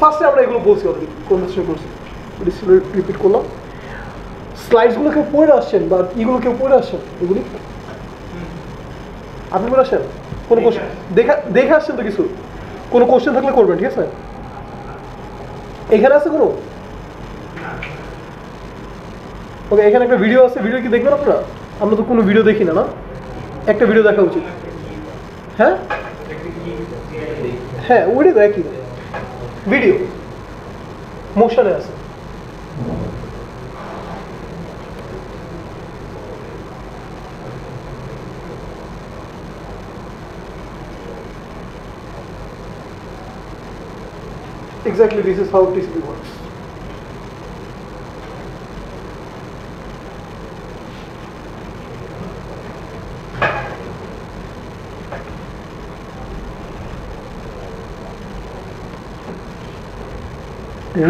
ফার্স্টে আমরা এগুলো বলছি অলরেডি কনভারসেশন করছি রিপিট করলাম স্লাইডসগুলো কেউ পড়ে আসছেন বা ইগুলো কেউ পড়ে আসছেন এগুলি আপনি পড়ে আসছেন কোনো কোশ্চেন দেখে আসছেন তো কিছু কোনো কোশ্চেন থাকলে করবেন ঠিক আছে এখানে আছে কোনো ওকে এখানে একটা ভিডিও আছে ভিডিও কি দেখবেন আপনারা আমরা তো কোনো ভিডিও দেখি না না একটা ভিডিও দেখা উচিত হ্যাঁ হ্যাঁ ওইটা দেখি ভিডিও মোশনে আছে Exactly, this is how TCP works.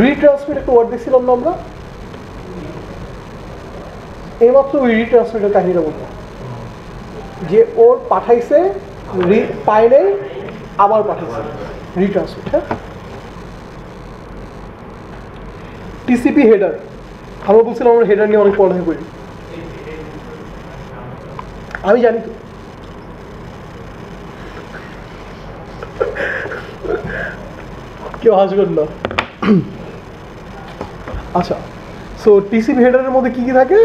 Retransmit একটা ওয়ার্ড দেখছিলাম না আমরা, এইমাত্র ওই রিট্রান্সমিটের কাহিনীটা বলবো, যে ওর পাঠাইছে পায় নাই আবার পাঠাইছে, রিট্রান্সমিট। হ্যাঁ, টিসিপি হেডার, আমরা বলছিলাম আমরা হেডার নিয়ে অনেক পড়ালেখা করি, আমি জানি তো। কেউ হাসবেন না। আচ্ছা, সো টিসিপি হেডারের মধ্যে কি কি থাকে?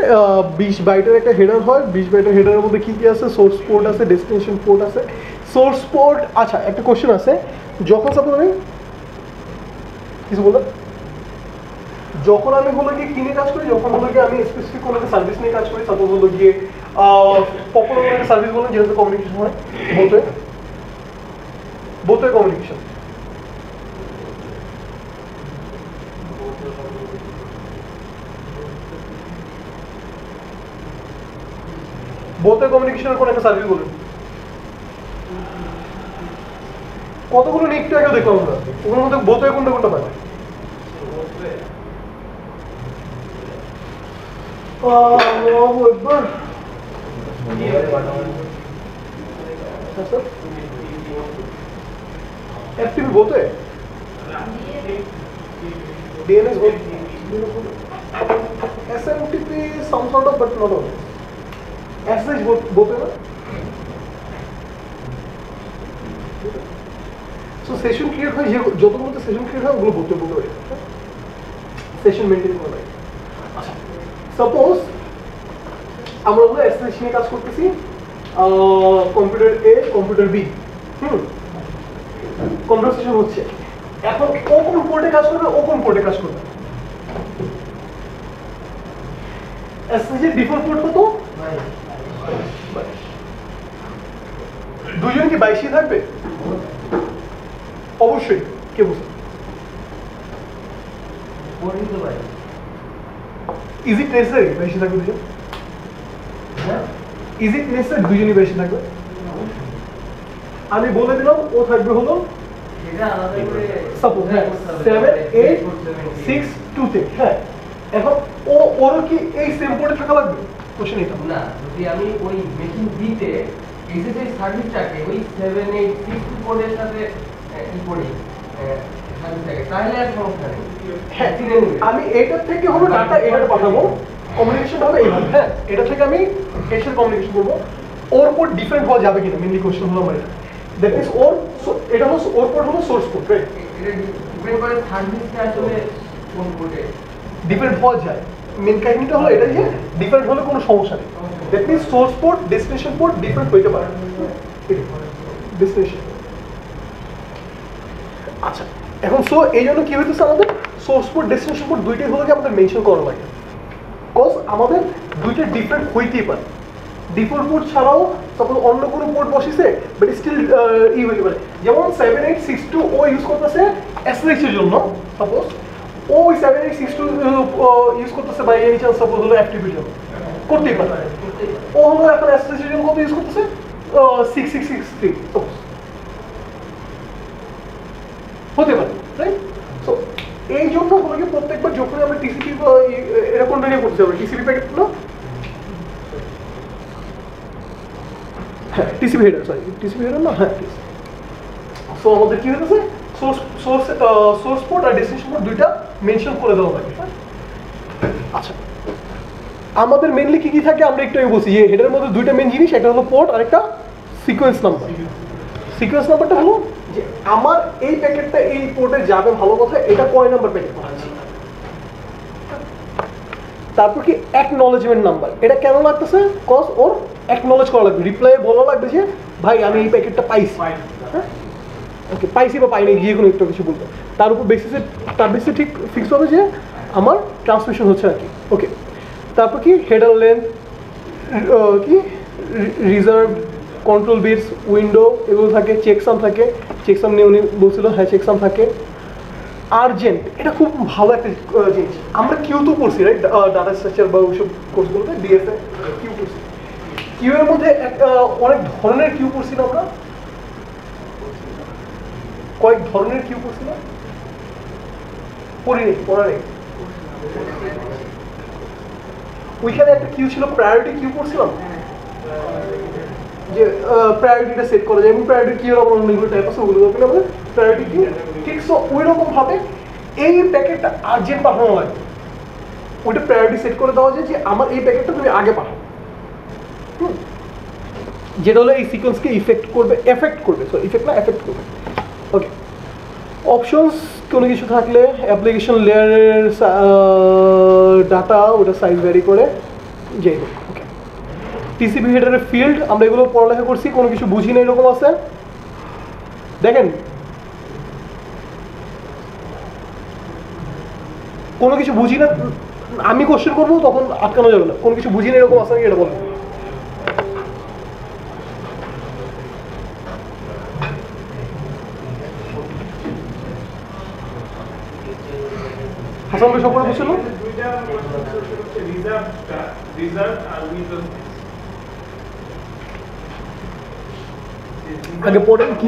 20 বাইটের একটা হেডার হয়। 20 বাইটের হেডারের মধ্যে কি কি আছে? সোর্স পোর্ট আছে, ডেস্টিনেশন পোর্ট আছে। সোর্স পোর্ট, আচ্ছা একটা কোশ্চেন আছে, যখন সাপোজ আমি কিছু বললাম, যখন আমি হলো গিয়ে কিনে কাজ করি, যখন হলো গিয়ে আমি স্পেসিফিক কোনো একটা সার্ভিস নিয়ে কাজ করি, সাপোজ হলো গিয়ে পপুলার একটা সার্ভিস বলেন যেহেতু কমিউনিকেশন হয়, বোথ কমিউনিকেশন, বোথ কমিউনিকেশনের কোন একটা সার্ভিস বলেন, কতগুলো নিয়ে একটু আগে দেখলাম আমরা, ওগুলোর মধ্যে বোথ কোনটা কোনটা পাই? FTP both way? DNS both? SMTP some sort of, but not always. SSH both way? So session create হয়, যতগুলো মধ্যে সেশন ক্রিয়েট হয় ওগুলো both way সেশন মেইনটেইন করা হয়। আচ্ছা, সাপোজ আমরা হলো SSH নিয়ে কাজ করতেছি, computer A computer B, conversation হচ্ছে, এখন ও কোন পোর্টে কাজ করবে, ও কোন পোর্টে কাজ করবে? SSH এর ডিফল্ট পোর্ট কত? 22। দুজন কি 22 থাকবে? অবশ্যই। কে বুঝবে? ইজ ইট নেসেসারি 22 থাকবে দুজন? ইজ ইট নেসেসারি দুজনই 22 থাকবে? আমি বলে দিলাম ও থাকবে হলো সাপোজ 7 8 6 2 তে। হ্যাঁ, এখন ও ওর কি এই সেম পোর্টে থাকা লাগবে? কোশ্চেন এটা না, যদি আমি ওই মেশিন বি তে এসএসএইচ সার্ভিসটাকে ওই 7 8 6 পোর্টের সাথে ই করি সার্ভিসটাকে, তাহলে আর সমস্যা নেই। হ্যাঁ, আমি এটা থেকে হলো ডাটা এটাতে পাঠাবো, কমিউনিকেশন হবে এইভাবে। হ্যাঁ, এটা থেকে আমি এর সাথে কমিউনিকেশন করবো, ওর পোর্ট ডিফারেন্ট হওয়া যাবে কিনা, মেইনলি কোশ্চেন হলো আমার এটা। দ্যাট মিন্স ওর এটা হলো ওর পোর্ট হলো সোর্স পোর্ট, রাইট? এটা ডিপেন্ড করে সার্ভিসটা আসলে কোন পোর্টে ডিফারেন্ট হওয়া যায়। মেইন কাহিনীটা হলো এটা যে ডিফারেন্ট হলে কোনো সমস্যা নেই। That means source port destination port different হইতে পারে, ডেস্টিনেশন। আচ্ছা, এখন সো এই জন্য কি হইতেছে, আমাদের সোর্স পোর্ট ডেস্টিনেশন পোর্ট দুইটাই হলো কি আমাদের মেনশন করা লাগে, বিকজ আমাদের দুইটা ডিফারেন্ট হইতেই পারে। ডিফল্ট পোর্ট ছাড়াও সাপোজ অন্য কোনো পোর্ট বসিছে বাট স্টিল ই হইতে পারে। যেমন 7862 ও ইউজ করতেছে SSH এর জন্য, সাপোজ ও ওই 7862 ইউজ করতেছে বাই এনি চান্স সাপোজ হলো FTP এর জন্য, করতেই পারে। ও হলো এখন SSH এর জন্য কত ইউজ করতেছে 6663 সাপোজ, হতে পারে, রাইট? সো এই জন্য হলো কি প্রত্যেকবার যখন আমরা TCP এটা কোনটা নিয়ে করতে হবে, TCP প্যাকেট না, হ্যাঁ TCP header, sorry TCP header না, হ্যাঁ। সো আমাদের কি হইতেছে, সোর্স পোর্ট আর ডেস্টিনেশন পোর্ট দুইটা মেনশন করে দেওয়া লাগে। আচ্ছা, আমাদের মেইনলি কি কি থাকে আমরা একটু আগে বলছি যে হেডারের মধ্যে দুইটা মেইন জিনিস, একটা হলো পোর্ট আর একটা সিকোয়েন্স নাম্বার। সিকোয়েন্স নাম্বারটা হলো যে আমার এই প্যাকেটটা এই পোর্টে যাবে, ভালো কথা, এটা কয় নাম্বার প্যাকেট পাঠাচ্ছি। তারপর কি অ্যাকনলেজমেন্ট নাম্বার, এটা কেন লাগতেছে, কজ ওর অ্যাকনলেজ করা লাগবে, রিপ্লাই বলা লাগবে যে ভাই আমি এই প্যাকেটটা পাইছি, হ্যাঁ ওকে পাইছি বা পাইনি, যে কোনো একটা কিছু বলবো, তার উপর বেসিসে তার বেসিসে ঠিক ফিক্স হবে যে আমার ট্রান্সমিশন হচ্ছে আর কি। ওকে, তারপর কি হেডার লেন্থ, কি রিজার্ভ, কন্ট্রোল বিটস, উইন্ডো এগুলো থাকে, চেকসাম থাকে, চেকসাম নিয়ে উনি বলছিল, হ্যাঁ চেকসাম থাকে। আর্জেন্ট, এটা খুব ভালো একটা জিনিস। আমরা কিউ তো পড়ছি রাইট, ডাটা স্ট্রাকচার বা ওইসব কোর্সগুলোতে ডিএসএ কিউ পড়ছি। কিউ এর মধ্যে অনেক ধরনের কিউ পড়ছি না আমরা, কয়েক ধরনের কিউ পড়ছি না, পড়িনি, পড়া নেই। ওইখানে একটা কিউ ছিল প্রায়োরিটি কিউ পড়ছিলাম, যে প্রায়োরিটিটা সেট করা যায় এবং প্রায়োরিটি কিউ এর অনেকগুলো টাইপ আছে, ওগুলো আমাদের প্রায়োরিটি কিউ। ঠিক সো ওই রকম ভাবে এই প্যাকেটটা আর্জেন্ট পাঠানো লাগে, ওইটা প্রায়োরিটি সেট করে দেওয়া যায় যে আমার এই প্যাকেটটা তুমি আগে পাঠাও, যেটা হলো এই সিকোয়েন্সকে এফেক্ট করবে, সো ইফেক্ট না এফেক্ট করবে। ওকে, অপশনস কোনো কিছু থাকলে অ্যাপ্লিকেশন লেয়ারের ডাটা ওটা সাইজ ভ্যারি করে যাই হোক। ওকে, টিসিপি হেডারের ফিল্ড আমরা এগুলো পড়ালেখা করছি, কোনো কিছু বুঝি না এরকম আছে। দেখেন কোনো কিছু বুঝি না, আমি কোশ্চেন করবো তখন আটকানো যাবে না, কোনো কিছু বুঝি না এরকম আছে নাকি এটা বলেন। হাসান ভাই সকলে বুঝছিল? আগে পড়েন কি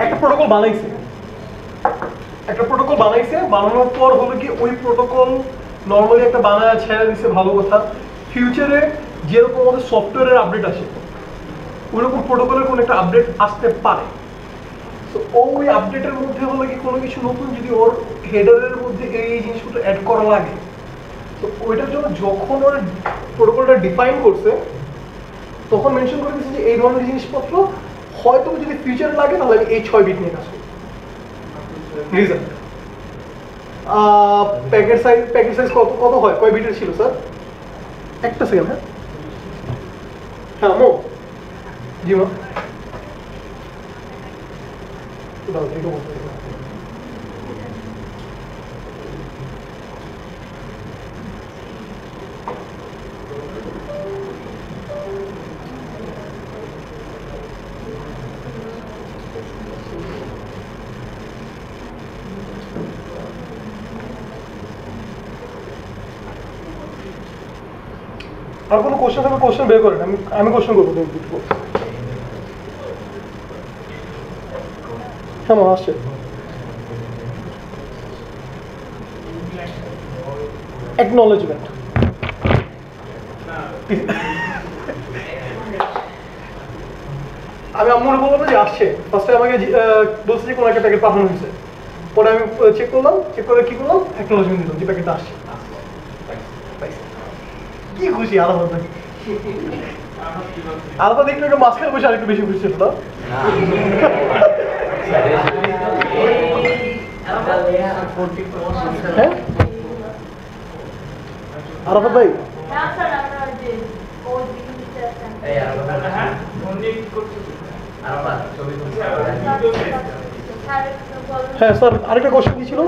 একটা প্রোটোকল বানাইছে, বানানোর পর হলো কি ওই প্রোটোকল নর্মালি একটা বানায় ছেড়ে দিছে, ভালো কথা। ফিউচারে যেরকম আমাদের সফটওয়্যারের আপডেট আসে ওইরকম প্রোটোকলের কোনো একটা আপডেট আসতে পারে। তো ওই আপডেটের মধ্যে হলো কি কোনো কিছু নতুন যদি ওর হেডারের মধ্যে এই জিনিসগুলো অ্যাড করা লাগে, তো ওইটার জন্য যখন ওরা প্রোটোকলটা ডিফাইন করছে তখন মেনশন করে দিচ্ছে যে এই ধরনের জিনিসপত্র হয়তো যদি ফিউচারে লাগে তাহলে আমি এই 6 বিট নিয়ে কাজ করব। রিজন প্যাকেট সাইজ কত হয়, কয় বিটের ছিল স্যার? একটা সেকেন্ড। হ্যাঁ মো, জি মো, আর কোনো কোশ্চেন থাকলে কোশ্চেন বের করেন, আমি কোশ্চেন করবো। হ্যাঁ মা আসছে। অ্যাকনলেজমেন্ট, আমি আম্মুর বললাম যে আসছে, ফার্স্টে আমাকে বলছে যে কোনো একটা প্যাকেট পাঠানো হয়েছে, পরে আমি চেক করে কি করলাম, অ্যাকনলেজমেন্ট দিলাম যে প্যাকেটটা আসছে। কি খুশি আলাদা ভাই, আলাদা দেখলে একটু মাঝখানে বসে আরেকটু বেশি খুশি ছিল না? হ্যাঁ আরাফাত ভাই, হ্যাঁ স্যার আরেকটা কোশ্চেন কি ছিল?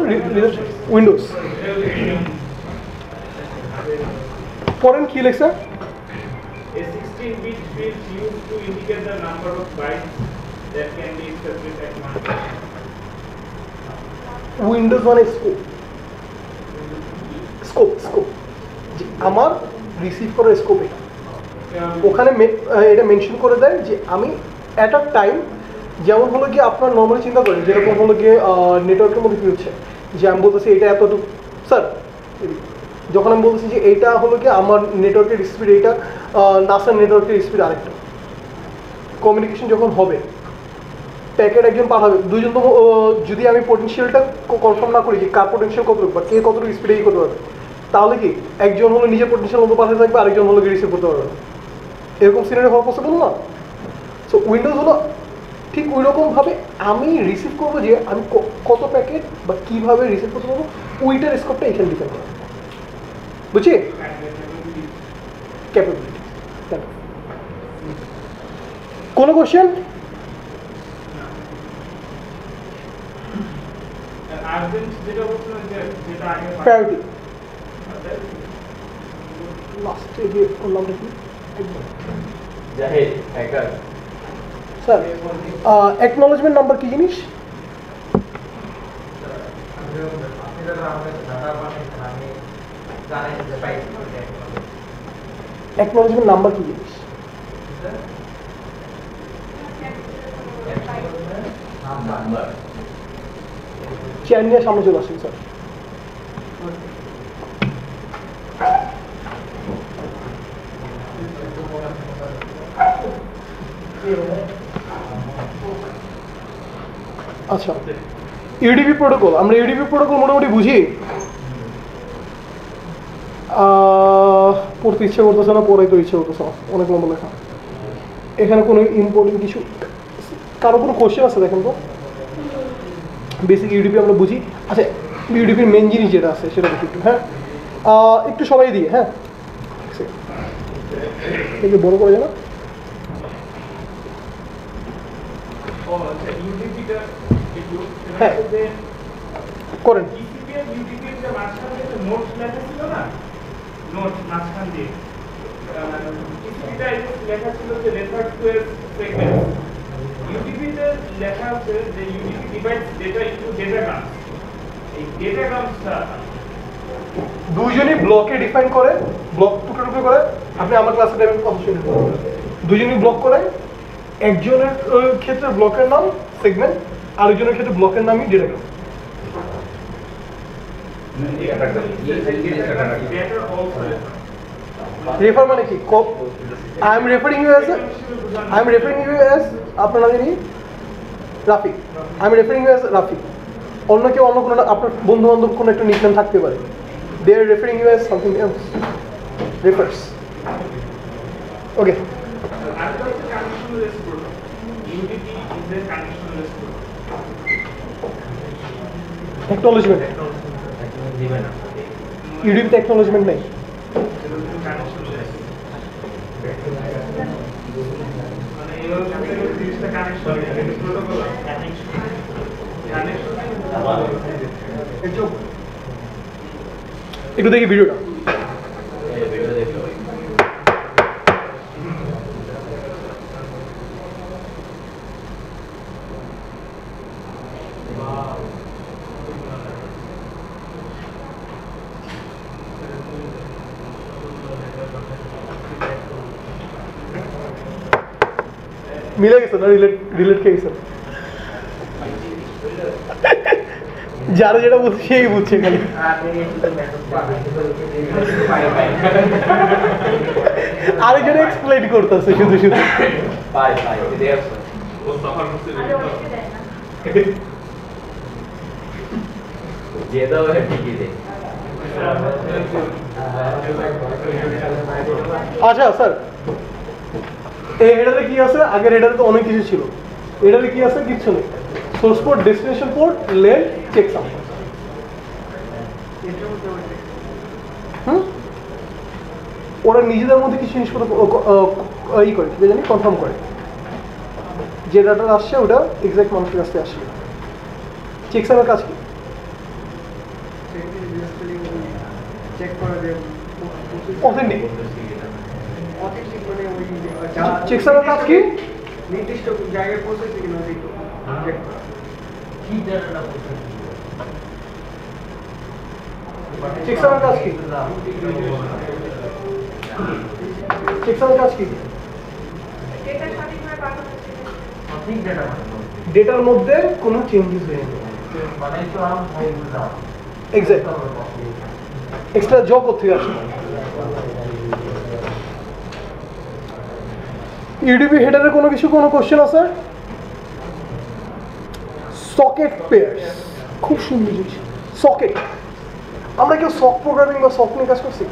উইন্ডোজ পড়েন কি লেখছে? A 16-bit field used to indicate the number of bytes that can be interpreted at one time. Windows মানে স্কোপ আমার রিসিভ করার স্কোপ এটা, ওখানে এটা মেনশন করে দেয় যে আমি অ্যাট আ টাইম, যেমন হলো কি আপনার নর্মালি চিন্তা করেন যেরকম হলো গিয়ে নেটওয়ার্কের মধ্যে কী হচ্ছে, যে আমি বলতেছি এটা এতটুকু স্যার, যখন আমি বলতেছি যে এইটা হলো কি আমার নেটওয়ার্কের স্পিড, এইটা নাসার নেটওয়ার্কের স্পিড আরেকটা, কমিউনিকেশন যখন হবে প্যাকেট একজন পাঠাবে, দুইজন তো যদি আমি পোটেনশিয়ালটা কনফার্ম না করি যে কার পোটেনশিয়াল কতটুকু বা কে কতটুকু স্পিডে ই করতে পারবে, তাহলে কি একজন হলো নিজের পোটেনশিয়াল মতো পাঠাতে থাকবে, আরেকজন হলো রিসিভ করতে পারবে, এরকম সিনারি হওয়া পসিবল না। সো উইন্ডোজ হলো ঠিক ওই রকমভাবে আমি রিসিভ করবো যে আমি কত প্যাকেট বা কীভাবে রিসিভ করতে পারবো, ওইটার স্কোপটা এখানে ডিপেন্ড করে, বুঝছি? ক্যাপাবিলিটি। কোনো কোশ্চেন? প্রায়োরিটি লাস্টে গিয়ে করলাম নাকি Zahid hacker sir acknowledgement number কি জিনিস? অ্যাকনোলেজমেন্ট নাম্বার কি জিনিস? চেয়ার নিয়ে সামনে চলে আসেন স্যার। আচ্ছা, ইউডিপি প্রোটোকল, আমরা ইউডিপি প্রোটোকল মোটামুটি বুঝি। পড়তে ইচ্ছে করতেছে না, পড়াইতে ইচ্ছে করতেছে না, অনেক লম্বা লেখা। এখানে কোনো ইম্পর্টেন্ট কিছু কারো কোনো কোশ্চেন আছে দেখেন তো? বেসিক ইউডিপি আমরা বুঝি। আচ্ছা, ইউডিপির মেন জিনিস যেটা আছে সেটা দেখি একটু। হ্যাঁ, একটু সবাই দিয়ে। হ্যাঁ, একটু বড় করে জানা। হ্যাঁ করেন। লেখা ছিল যে রেফার টু এ সেগমেন্ট। ইউডিপিতে লেখা আছে যে ইউডিপি ডিভাইডস ডেটা ইনটু ডেটাগ্রাম। এই ডেটাগ্রামসটা দুইজনই ব্লকে ডিফাইন করে, ব্লক টুকরো টুকরো করে। আপনি আমার ক্লাসে টাইমে কথা শুনে দুইজনই ব্লক করে। একজনের ক্ষেত্রে ব্লকের নাম সেগমেন্ট, আরেকজনের ক্ষেত্রে ব্লকের নামই ডেটাগ্রাম। রেফার মানে কি? I am referring you as আপনার নাম জানি Rafi. I am referring you as Rafi. অন্য কেউ অন্য কোনো আপনার বন্ধু বান্ধব কোনো একটা নিকনেম থাকতে পারে। They are referring you as something else. Refers. Okay, acknowledgement. ইউডিপিতে অ্যাকনোলেজমেন্ট নেই। একটু দেখি ভিডিওটা। মিলে গেছে না? রিলেট খেয়ে গেছে। যারা যেটা বলছে সেই বুঝছে খালি। আরেকজন এক্সপ্লেইন করতেছে শুধু শুধু। আচ্ছা স্যার, এই হেডারে কি আছে? আগের হেডারে তো অনেক কিছু ছিল। এটারে কি আছে? কিচ্ছু নেই। Source port, destination port, lane, checksum. ওরা নিজেদের মধ্যে কিছু জিনিসপত্র ই করে, কি জানি, কনফার্ম করে যে ডাটা আসছে ওটা এক্সাক্ট মানুষের কাছে আসছে। চেকসামের কাজ কি? অথেন্টিক। চেকসামের কাজ কি? নির্দিষ্ট জায়গায় পৌঁছেছে কিনা চেক করা। চেকসামের কাজ কি? চেকসামের কাজ কি? ডেটার মধ্যে কোনো চেঞ্জেস হয়নি। এক্সাক্ট। এক্সট্রা জব করতে আসে। ইউডিপি হেডারে কোনো কিছু, কোনো কোশ্চেন আছে? সকেট পেয়ার্স, খুব সুন্দর জিনিস। সকেট, আমরা কেউ সক প্রোগ্রামিং বা সক নিয়ে কাজ করছি?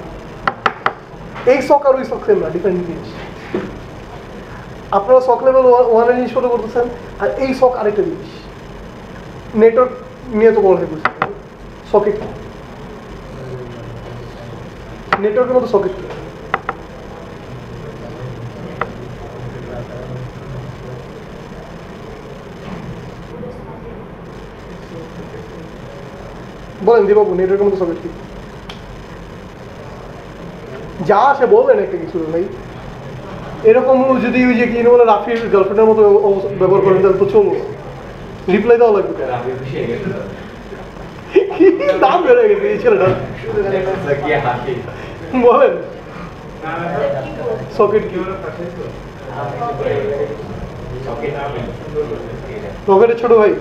এই সক আর ওই সক সেম না, ডিফারেন্ট জিনিস। আপনারা সক লেভেল 1 এর জিনিসপত্র করতেছেন, আর এই সক আরেকটা জিনিস। নেটওয়ার্ক নিয়ে তো বলা হয়েছে। সকেট, নেটওয়ার্কের মতো সকেট। বলেন দিবাবু, নেটওয়ার্কের মতো সকেট কি? যা আসে বলবেন একটা কিছু ভাই। এরকম যদি ওই যে কি বলে রাফির গার্লফ্রেন্ডের মতো ব্যবহার করেন তাহলে তো চলবো, রিপ্লাই দেওয়া লাগবে। কি দাম বেড়ে গেছে এই ছেলেটা, বলেন সকেট কি? রকেটের ছোট ভাই?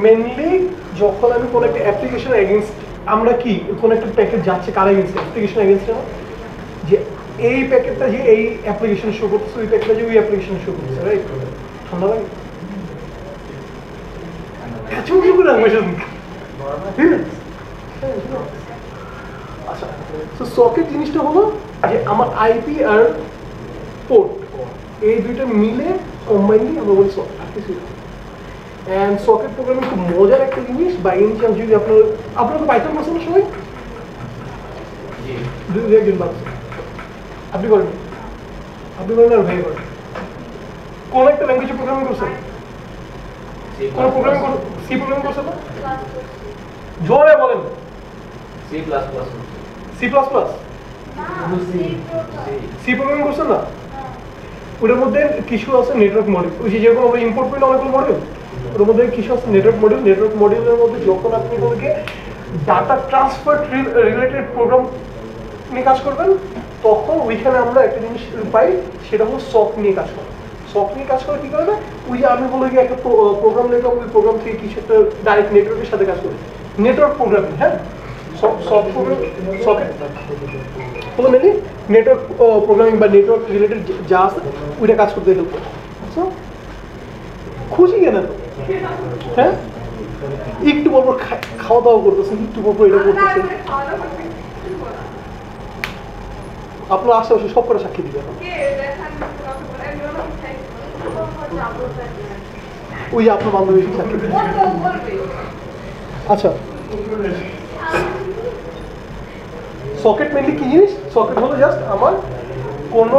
মেনলি যখন আমি কোনো একটা অ্যাপ্লিকেশন এগেইনস্ট, আমরা কি কোনো একটা প্যাকেট যাচ্ছে কার এগেইনস্ট? অ্যাপ্লিকেশন এগেইনস্ট না, যে এই প্যাকেটটা যে এই অ্যাপ্লিকেশন শো করছে, ওই প্যাকেটটা যে ওই অ্যাপ্লিকেশন শো করছে, রাইট? ঠান্ডা লাগে? আচ্ছা, তো সকেট জিনিসটা হলো যে আমার আইপি আর পোর্ট এই দুইটা মিলে কম্বাইনলি আমরা বলি সকেট। অ্যান্ড সকেট প্রোগ্রামিং খুব মজার একটা জিনিস। বাই এনি চান্স যদি আপনারা তো পাইথন করছেন না সবাই? আপনি করেন? আপনি করেন আর ভাই করেন? কোন একটা ল্যাঙ্গুয়েজে প্রোগ্রামিং করছেন? কোন প্রোগ্রামিং সি প্রোগ্রামিং করছেন না? জোরে বলেন। C plus plus. C plus plus? C programming করছেন না? ওটার মধ্যে কিছু আছে নেটওয়ার্ক মডিউল, ওই যে যেরকম আমরা ইম্পোর্ট করি অনেকগুলো মডিউল, ওর মধ্যে কিছু আছে নেটওয়ার্ক মডিউল। নেটওয়ার্ক মডিউলের মধ্যে যখন আপনি ওদেরকে ডাটা ট্রান্সফার রিলেটেড প্রোগ্রাম নিয়ে কাজ করবেন, তখন ওইখানে আমরা একটা জিনিস পাই, সেটা হলো সক নিয়ে কাজ করা। সক নিয়ে কাজ করে কি করবে, ওই যে আমি বলে গিয়ে একটা প্রোগ্রাম লিখলাম, ওই প্রোগ্রাম থেকে কিছু একটা ডাইরেক্ট নেটওয়ার্কের সাথে কাজ করবে, নেটওয়ার্ক প্রোগ্রামিং। হ্যাঁ, সকেট হলো মেনলি নেটওয়ার্ক প্রোগ্রামিং বা নেটওয়ার্ক রিলেটেড যা আছে ওইটা কাজ করতে হেল্প করে। খুশি কেন? হ্যাঁ, একটু পর খাওয়া দাওয়া করতেছেন, একটু পর এটা করতেছেন, আপনার আশেপাশে সব করে সাক্ষী দিবে। ওই যে আপনার বান্ধবী সাক্ষী দিবে। আচ্ছা, সকেট মেনলি কি জিনিস? সকেট হলো জাস্ট আমার কোনো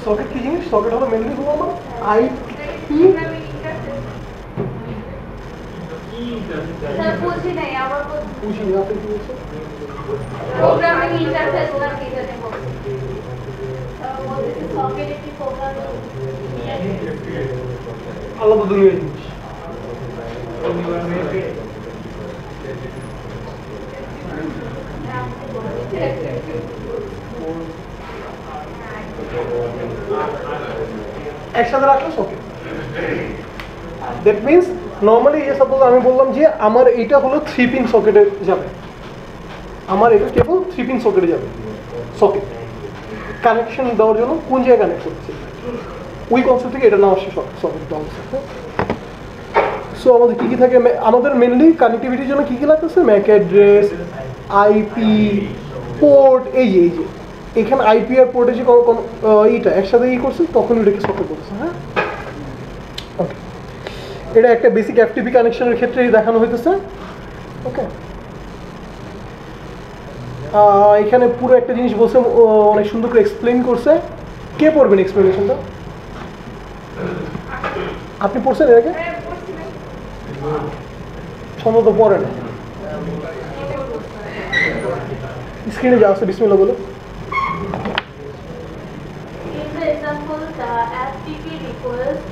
সকেট কি জিনিস? সকেট হলো মেনলি হলো আমার আইপি। বুঝি নাই, আবার বুঝি না আপনি কি বলছেন? প্রোগ্রামিং ইন্টারফেস না কি জানে বলছে। সকেট একটি প্রোগ্রামিং আলাদা দুনিয়ার জিনিস। একসাথে রাখলে socket. That means normally suppose আমি বললাম যে আমার এইটা হলো 3 পিন সকেটে যাবে, আমার এটা কেবল 3 পিন সকেটে যাবে। সকেট কানেকশন দেওয়ার জন্য কোন জায়গায় কানেক্ট করছে, ওই কনসেপ্ট থেকে এটা না আসছে সকেট দেওয়া হচ্ছে। সো আমাদের কী কী থাকে? আমাদের মেনলি কানেক্টিভিটির জন্য কী কী লাগতেছে? Mac address, IP, port. এই যে এখানে আইপি আর পোর্টে যে এইটা একসাথে করছে, তখন ওইটাকে সকেট বলছে। হ্যাঁ, ওকে, এটা একটা বেসিক এফটিপি কানেকশনের ক্ষেত্রে দেখানো হইতেছে। ওকে, এখানে পুরো একটা জিনিস বলছে, অনেক সুন্দর করে এক্সপ্লেন করছে। কে পড়বেন এক্সপ্লেনেশনটা? আপনি পড়ছেন এর আগে? ছন্দ তো পড়ে না। স্ক্রিনে যা আছে বিসমিল্লাহ বলো। In the example, the FTP request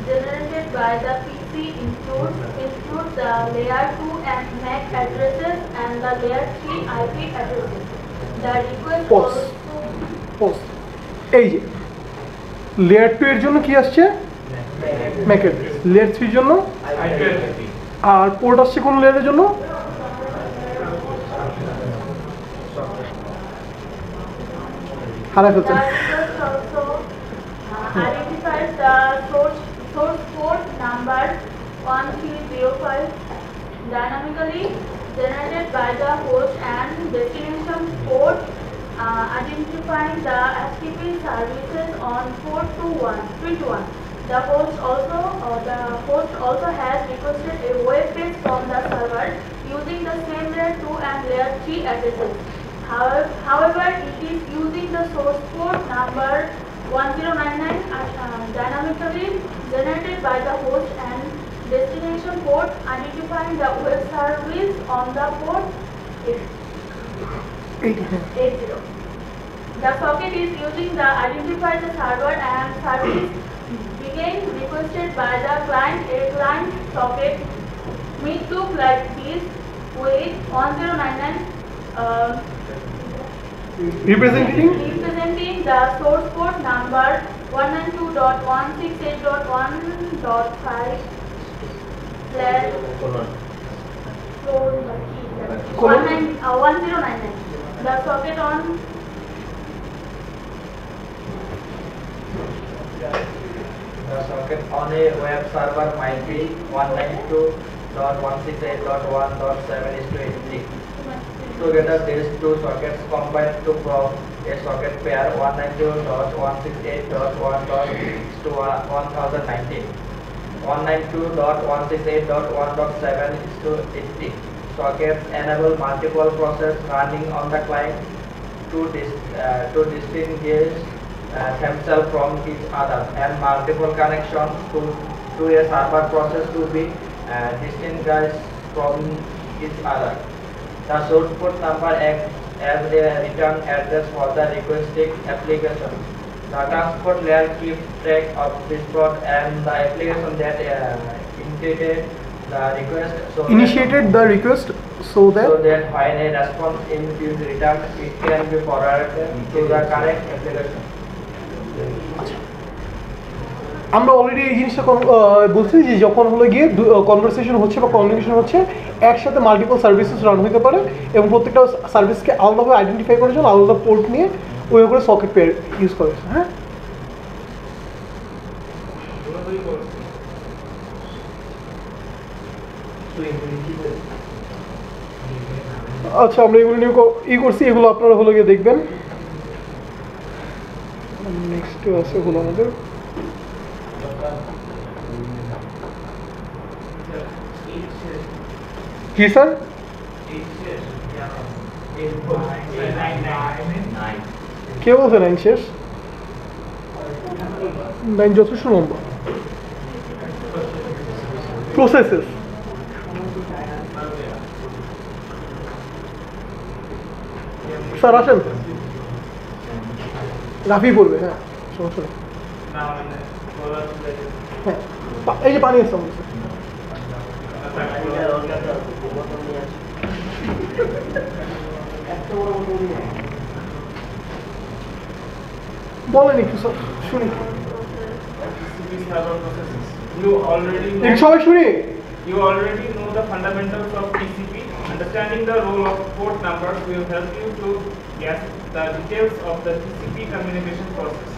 generated by the PC includes the layer 2 and MAC addresses and the layer 3 IP addresses. The request Pause. এই যে লেয়ার 2 এর জন্য কি আসছে? Mac address. লেয়ার 3 এর জন্য আর পোর্ট আসছে কোন লেয়ারের জন্য? হারাই ফেলছেন। Identifies the source port number 1305 dynamically generated by the host and destination port identifying the HTTP services on port 21. The host also has requested a web page from the server using the same layer 2 and layer 3 addresses. However, it is using the source port number 1099 dynamically generated by the host and destination port, identifying the web service on the port 80. The socket is using the identify the server and service being requested by the client. A client socket may look like this with 1099 representing the source port number 192.168.1.5 1099. The socket on the socket on a web server might be 192.168.1.7:80. Together, these two sockets combine to form a socket pair 192.168.1.6 to 1019. 192.168.1.7:80. Sockets enable multiple processes running on the client to distinguish themselves from each other, and multiple connections to a server process to be distinguished from each other. The source port number acts as a return address for the requesting application. The transport layer keeps track of this port and the application that initiated the request so that when a response is returned, it can be forwarded to the correct application. আমরা অলরেডি এই জিনিসটা বলছি যে যখন হলো গিয়ে কনভারসেশন হচ্ছে বা কমিউনিকেশন হচ্ছে একসাথে মাল্টিপল সার্ভিসেস রান হতে পারে এবং প্রত্যেকটা সার্ভিসকে আলাদাভাবে আইডেন্টিফাই করার জন্য আলাদা পোর্ট নিয়ে ওই করে সকেট পেয়ার ইউজ করা হয়েছে। হ্যাঁ, আচ্ছা আমরা এগুলো নিয়ে করছি, এগুলো আপনারা হলো গিয়ে দেখবেন। নেক্সট আছে হলো আমাদের কি স্যার কে বলছে 9 শেষ? 9 যথেষ্ট লম্বা। প্রসেসেস স্যার আসেন, রাফি বলবে। হ্যাঁ সমস্যা নেই। হ্যাঁ এই যে পানি এসছে বলেন একটু স্যার শুনি। সবাই শুনি। You already know the fundamentals of TCP. Understanding the role of port numbers will help you to guess the details of the TCP communication process.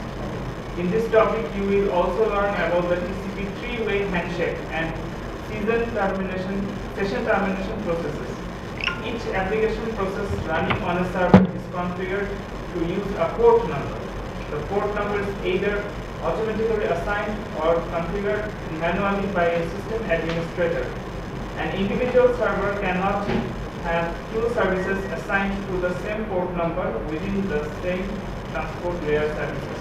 In this topic, you will also learn about the TCP three-way handshake and session termination processes. Each application process running on a server is configured to use a port number. The port number is either automatically assigned or configured manually by a system administrator. An individual server cannot have two services assigned to the same port number within the same transport layer services.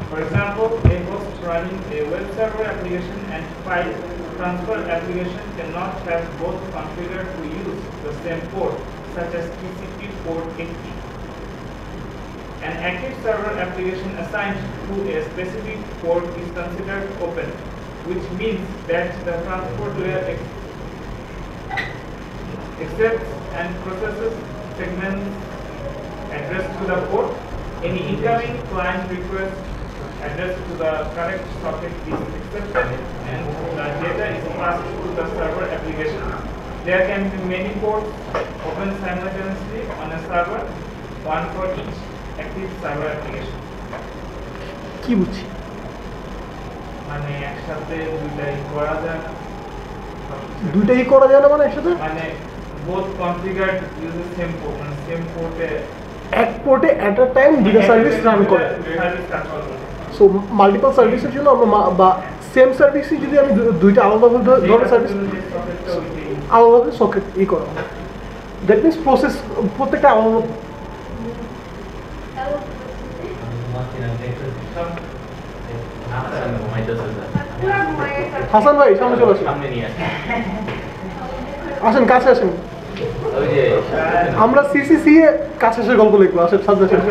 For example, a host running a web server application and file transfer application cannot have both configured to use the same port, such as TCP port 80. An active server application assigned to a specific port is considered open, which means that the transport layer accepts and processes segments addressed to the port. Any incoming client request addressed to the correct socket is accepted and the data is passed to the server application. There can be many ports open simultaneously on a server, one for each active server application. কি বুঝছি মানে একসাথে দুইটাই করা যায় না? দুইটাই করা যায় না মানে একসাথে? মানে both configured use the same port, মানে same port এ এক পোর্টে অ্যাট আ টাইম দুটো সার্ভিস রান করে। সো মাল্টিপল সার্ভিসের জন্য আমরা বা সেম সার্ভিসই যদি আমি দুইটা আলাদা ধরনের সার্ভিস আলাদাভাবে সকেট করা হয়, দ্যাট মিনস প্রসেস প্রত্যেকটা আলাদা। হাসান ভাই সামনে চলে আসেন, আসেন কাছে আসেন। আমরা সিসিসি এ কাছে এসে গল্প লিখবো, আসেন সাথে আসেন।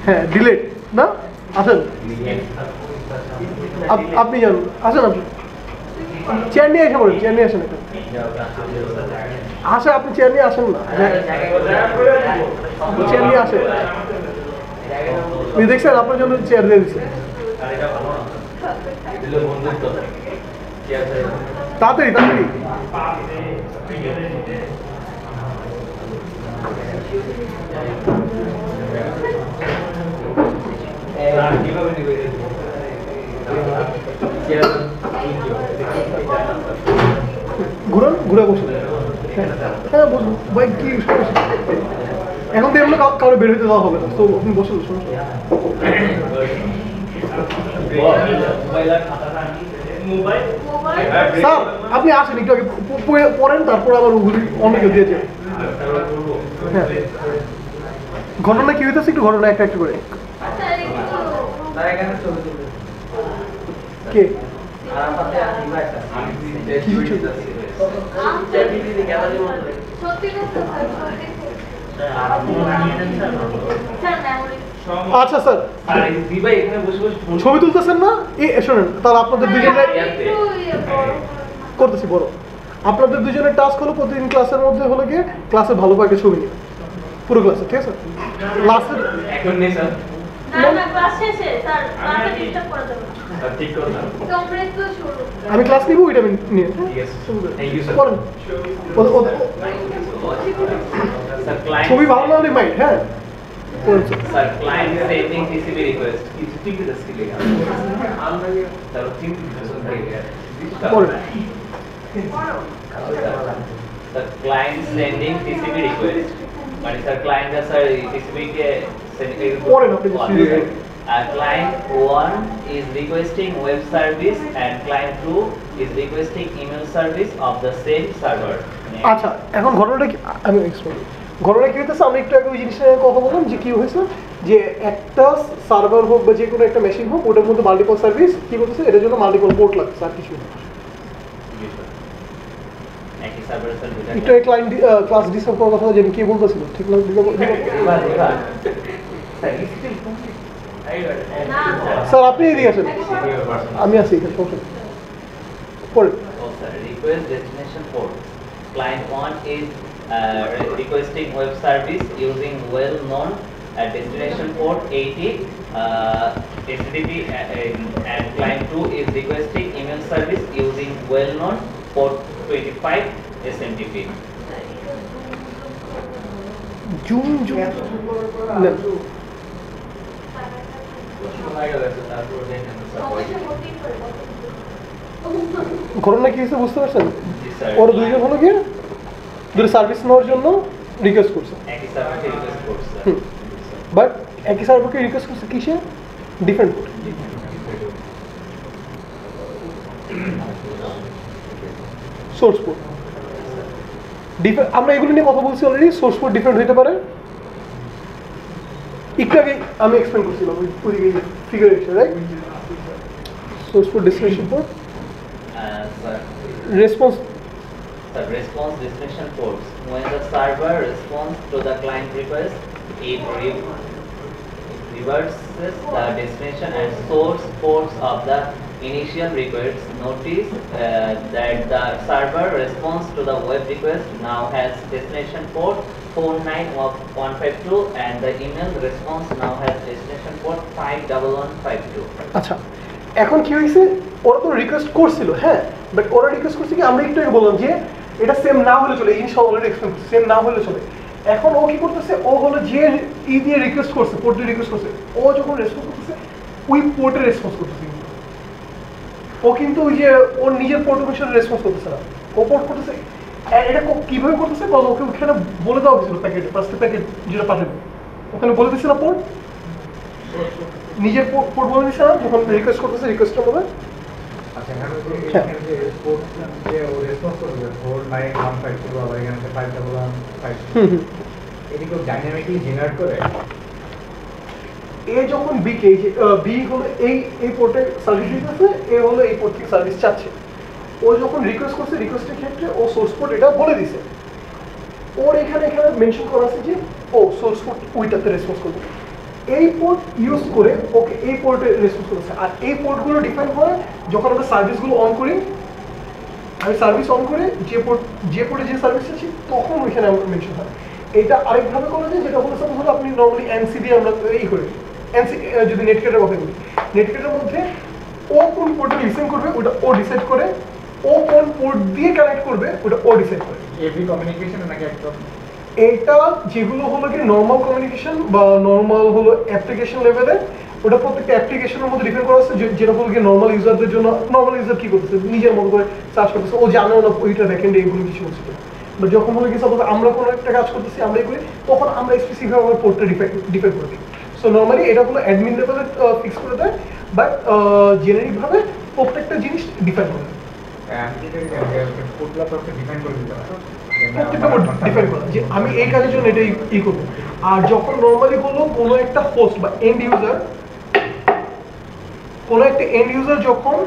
হ্যাঁ ডিলেট না, আসেন আপনি যান, আসেন আপনি চেয়ার নিয়ে এসে পড়েন, চেয়ার নিয়ে আসেন এখানে। আসে আপনি চেয়ার নিয়ে আসেন না, চেয়ার নিয়ে আসেন। আপনি দেখছেন আপনার জন্য চেয়ার দিয়ে দিচ্ছে। তাড়াতাড়ি তাড়াতাড়ি। ঘুরান, ঘুরে বসুন। হ্যাঁ বসুন ভাই, কি সমস্যা? এখন তো এমনি কারো বের হইতে দেওয়া হবে না, তো আপনি বসুন, সমস্যা। স্যার আপনি আসেন একটু আগে পড়েন, তারপর আবার ওগুলি অন্য কেউ দিয়েছে। হ্যাঁ ঘটনা কি হইতেছে একটু ঘটনা একটা একটু করে। কে আচ্ছা স্যার ছবি তুলতেছেন না? শোনেন তাহলে আপনাদের দুজনের করতেছি বড়, আপনাদের দুজনের টাস্ক হলো প্রতিদিন ক্লাসের মধ্যে হলো গিয়ে ক্লাসে ভালো করে ছবি নিয়ে পুরো ক্লাসে, ঠিক আছে? লাস্টের এখন নেই স্যার, আমি ক্লাস নিব, ওইটা নিয়ে করেন। ছবি ভালো না হলে মাইন্ড। হ্যাঁ sir, client sending TCP request. Think with the skill. Sir, think with the client sending TCP request. But sir, client the sir TCP ke sending client 1 is requesting web service and client 2 is requesting email service of the same server. আচ্ছা এখন ঘটনাটা কি আমি এক্সপ্লেইন। ঘটনা কি হইতেছে, আমরা একটু আগে ওই জিনিসটা নিয়ে কথা বললাম যে কি হয়েছে, যে একটা সার্ভার হোক বা যে কোনো একটা মেশিন হোক ওটার মধ্যে মাল্টিপল সার্ভিস কি করতেছে, এটার জন্য মাল্টিপল পোর্ট লাগছে, আর কিছু না। একটু ক্লায়েন্ট ক্লাস ডিসকাস করার কথা যেন কি বলতেছিল, ঠিক না? স্যার আপনি এদিকে আসেন, আমি আছি এখানে, সমস্যা নেই। Request destination port. Client 1 is requesting web service using well-known destination port 80 HTTP, and client 2 is requesting email service using well-known port 25 SMTP. Zoom zoom ঘটনা কি হয়েছে বুঝতে পারছেন? ওরা দুইজন হলো গিয়ে দুটো সার্ভিস নেওয়ার জন্য রিকোয়েস্ট করছে, বাট একই সার্ভারকে রিকোয়েস্ট করছে কিসে? Different source port. আমরা এগুলো নিয়ে কথা বলছি অলরেডি। সোর্স পোর্ট ডিফারেন্ট হতে পারে, একটু আগে আমি এক্সপ্লেন করছিলাম ওইদিকে figure right. Source port, destination port, response response destination ports. When the server responds to the client request, it reverses the destination and source ports of the initial request. Notice that the server response to the web request now has destination port 49152 and the email response now has destination port 51152. আচ্ছা এখন কি হয়েছে, ওরা তো রিকোয়েস্ট করছিল, হ্যাঁ, বাট ওরা রিকোয়েস্ট করছে কি আমরা একটু আগে বললাম যে এটা সেম না হলে চলে, এই জিনিসটা অলরেডি এক্সপ্লেন করছি, সেম না হলে চলে। এখন ও কি করতেছে, ও হলো যে ই দিয়ে রিকোয়েস্ট করছে, পোর্ট দিয়ে রিকোয়েস্ট করছে, ও যখন রেসপন্স করতেছে ওই পোর্টে রেসপন্স করতেছে। ও কিন্তু ওই যে ওর নিজের পোর্ট অনুসারে রেসপন্স করতেছে না, ও পোর্ট করতেছে। এটা কিভাবে করতেছে? কারণ ওকে ওখানে বলে দেওয়া হয়েছিল প্যাকেট, ফার্স্ট প্যাকেট যেটা পাঠাবে ওখানে বলে দিচ্ছে না পোর্ট, নিজের পোর্ট বলে দিচ্ছে না যখন রিকোয়েস্ট করতেছে রিকোয়েস্টের মধ্যে। আচ্ছা এখানে যে পোর্ট যে ও রেসপন্স করবে 49152 আবার এখানে 5152 এটা কি ডাইনামিক্যালি জেনারেট করে? এ যখন বি কে বি হলো এই পোর্টে সার্ভিস দিতেছে, এ হলো এই পোর্ট থেকে সার্ভিস চাচ্ছে। ও যখন রিকোয়েস্ট করছে রিকোয়েস্টের ক্ষেত্রে ও সোর্স পোর্ট এটা বলে দিছে, ওর এখানে মেনশন করা আছে যে ও সোর্স পোর্ট ওইটাতে রেসপন্স করবে। এই পোর্ট ইউজ করে ওকে এই পোর্টে রেসপন্স করেছে। আর এই পোর্টগুলো ডিফাইন হয় যখন আমরা সার্ভিসগুলো অন করি। আমি সার্ভিস অন করে যে পোর্টে যে সার্ভিস আছে তখন ওইখানে আমার মেনশন হয়। এটা আরেকভাবে করা যায়, যেটা হলো সাপোজ হলো আপনি নর্মালি এনসি দিয়ে আমরা এই করি, এনসি যদি নেটকেটের কথা বলি, নেটকেটের মধ্যে ও কোন পোর্টে লিসেন করবে ওটা ও ডিসাইড করে, ও কোন পোর্ট দিয়ে কানেক্ট করবে ওটা ও ডিসাইড করে। এভরি কমিউনিকেশন নাকি একদম এটা যেগুলো হলো কি নর্মাল কমিউনিকেশন বা নর্মাল হলো অ্যাপ্লিকেশন লেভেলে, ওটা প্রত্যেকটা অ্যাপ্লিকেশনের মধ্যে ডিপেন্ড করা আছে। যেটা হলো কি নর্মাল ইউজারদের জন্য, নর্মাল ইউজার কি করতেছে নিজের মতো করে সার্চ করতেছে, ও জানেও না ওইটা ব্যাকএন্ডে এইগুলো কিছু হচ্ছে। বা যখন হলো কি সাপোজ আমরা কোনো একটা কাজ করতেছি আমরাই করি, তখন আমরা স্পেসিফিক আমার পোর্টটা ডিফাইন করে দিই। সো নর্মালি এটা হলো অ্যাডমিন লেভেলে ফিক্স করে দেয়, বাট জেনারিকভাবে প্রত্যেকটা জিনিস ডিফাইন করে দেয়। ডিফাইন করা যে আমি এই কাজের জন্য এটা ই করবো। আর যখন নর্মালি হলো কোনো একটা হোস্ট বা এন্ড ইউজার, কোনো একটা এন্ড ইউজার যখন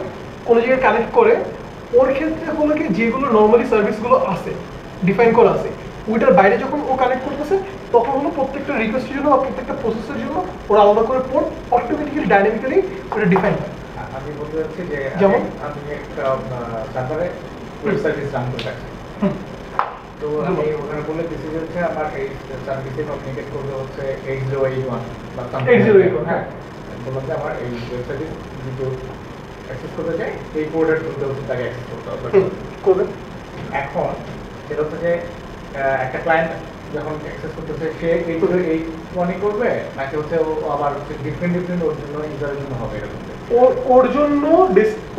কোনো জায়গায় কানেক্ট করে, ওর ক্ষেত্রে হলো কি যেগুলো নর্মালি সার্ভিসগুলো আছে ডিফাইন করা আছে, ওইটার বাইরে যখন ও কানেক্ট করতেছে তখন হলো প্রত্যেকটা রিকোয়েস্টের জন্য বা প্রত্যেকটা প্রসেসের জন্য ওরা আলাদা করে পোর্ট অটোমেটিক্যালি ডাইনামিক্যালি ওটা ডিফাইন হয়। আমি বলতে চাচ্ছি যে যেমন আপনি একটা সার্ভারে ওয়েব সার্ভিস রান করতে চাচ্ছেন, তো আমি ওখানে বলে দিচ্ছি যে হচ্ছে আমার এই সার্ভিসে কমিউনিকেট করতে হচ্ছে 8081 বা 8081 হ্যাঁ, বললাম যে আমার এই ওয়েব সার্ভিস যদি অ্যাক্সেস করতে চাই এই পোর্টের থ্রুতে হচ্ছে তাকে অ্যাক্সেস করতে হবে। করবেন এখন সেটা হচ্ছে যে একটা ক্লায়েন্ট যখন অ্যাক্সেস করতেছে সে এই মনে করবে নাকি হচ্ছে ও আবার ডিফারেন্ট ওর জন্য ইউজারের জন্য হবে এরকম? ওর জন্য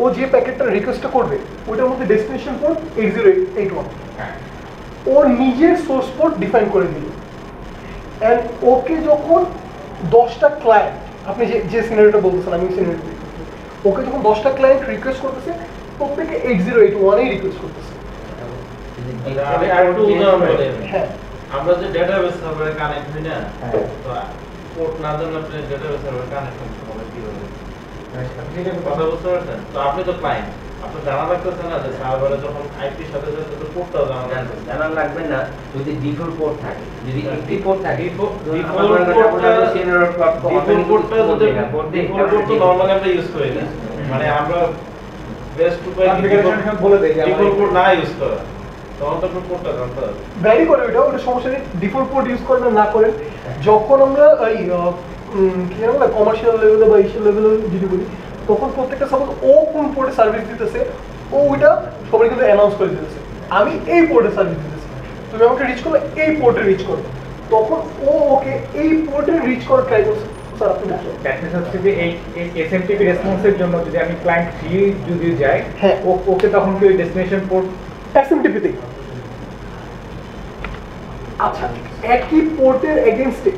ও যে প্যাকেটটা রিকোয়েস্টটা করবে ওইটার মধ্যে ডেস্টিনেশন পোর্ট 8081, হ্যাঁ, ওর নিজের সোর্স পোর্ট ডিফাইন করে দিল। এন্ড ওকে যখন 10টা ক্লায়েন্ট, আপনি যে সিনারিওটা বলতেছেন আমি সিনারিও, ওকে যখন 10টা ক্লায়েন্ট রিকোয়েস্ট করতেছে প্রত্যেকে 8081 এই রিকোয়েস্ট করতেছে। আমি আরেকটু উদাহরণ বলি। হ্যাঁ, আমরা যে ডেটাবেস সার্ভারে কানেক্ট হই না, তো পোর্ট না জানলে আপনি ডেটাবেস সার্ভারে কানেক্ট হবে কিভাবে? কথা বুঝতে পারছেন? তো আপনি তো ক্লায়েন্ট, আপনার জানা লাগতেছে না যে সার্ভারে যখন আইপির সাথে সাথে তো পোর্টটাও জানা লাগবে না। যদি ডিফল্ট পোর্ট থাকে, যদি একটি পোর্ট থাকে, ডিফল্ট পোর্টটা যদি ডিফল্ট পোর্ট তো নরমালি আমরা ইউজ করি না, মানে আমরা বেস্ট উপায় বলে দেই যে ডিফল্ট পোর্ট না ইউজ করা, তখন তো পোর্টটা জানতে হবে। ভ্যারি করে ওটা সমস্যা নেই। ডিফল্ট পোর্ট ইউজ করেন না করেন, যখন আমরা এই কি জানো না কমার্শিয়াল লেভেলে বা ইস্যু লেভেলে যদি বলি, তখন প্রত্যেকটা সাপোজ ও কোন পোর্টে সার্ভিস দিতেছে ও ওইটা সবাই কিন্তু অ্যানাউন্স করে দিতেছে, আমি এই পোর্টে সার্ভিস দিতেছি, তুমি আমাকে রিচ করলে এই পোর্টে রিচ করবে, তখন ও ওকে এই পোর্টে রিচ করার ট্রাই করছে। স্যার আপনি প্র্যাকটিস হচ্ছে যে এই এসএমটিপি রেসপন্সের জন্য যদি আমি ক্লায়েন্ট ফি যদি যাই, হ্যাঁ, ওকে তখন কি ওই ডেস্টিনেশন পোর্ট এসএমটিপিতে আচ্ছা একই পোর্টের এগেইনস্টে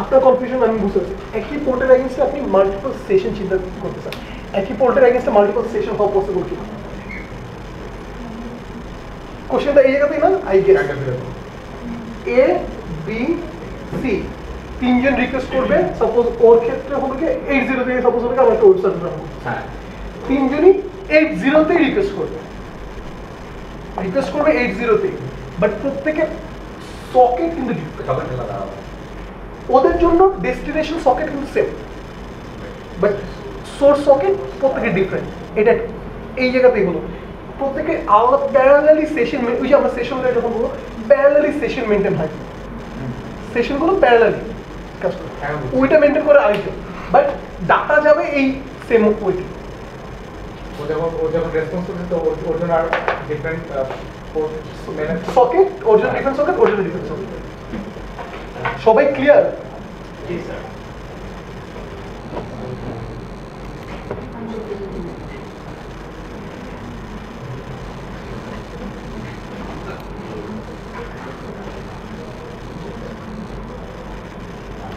আপনার কনফিউশন আমি বুঝতে পারছি। একই পোর্টের এগেইনস্টে আপনি মাল্টিপল সেশন চিন্তা করতে চান, একই পোর্টের এগেইনস্টে মাল্টিপল সেশন হওয়া পসিবল কিনা? কোশ্চেনটা এই জায়গাতেই না, I guess A B C তিনজন রিকোয়েস্ট করবে, সাপোজ ওর ক্ষেত্রে হলো কি 80 থেকে সাপোজ হলো আমরা একটা ওয়েবসাইট রান করব, হ্যাঁ, তিনজনই 80 তেই রিকোয়েস্ট করবে 80তেই, বাট প্রত্যেকের সকেট কিন্তু ডিফারেন্ট, ওদের জন্য ডেস্টিনেশন সকেট কিন্তু সেম, বাট সোর্স সকেট প্রত্যেকের ডিফারেন্ট। এটা এই জায়গাতেই হলো প্রত্যেকে আলাদা প্যারালালি সেশন, ওই যে আমরা সেশন লাইন যখন বলবো প্যারালালি সেশন মেনটেন হয়, সেশনগুলো প্যারালালি কাজ করে, ওইটা মেনটেন করে আরেকজন, বাট ডাটা যাবে এই সেম ওইটি। ও যখন রেসপন্স করছে তো ওর জন্য আর ডিফারেন্ট সকেট, ওর জন্য ডিফারেন্ট সকেট, ওর জন্য ডিফারেন্ট সকেট। সবাই ক্লিয়ার? জি স্যার।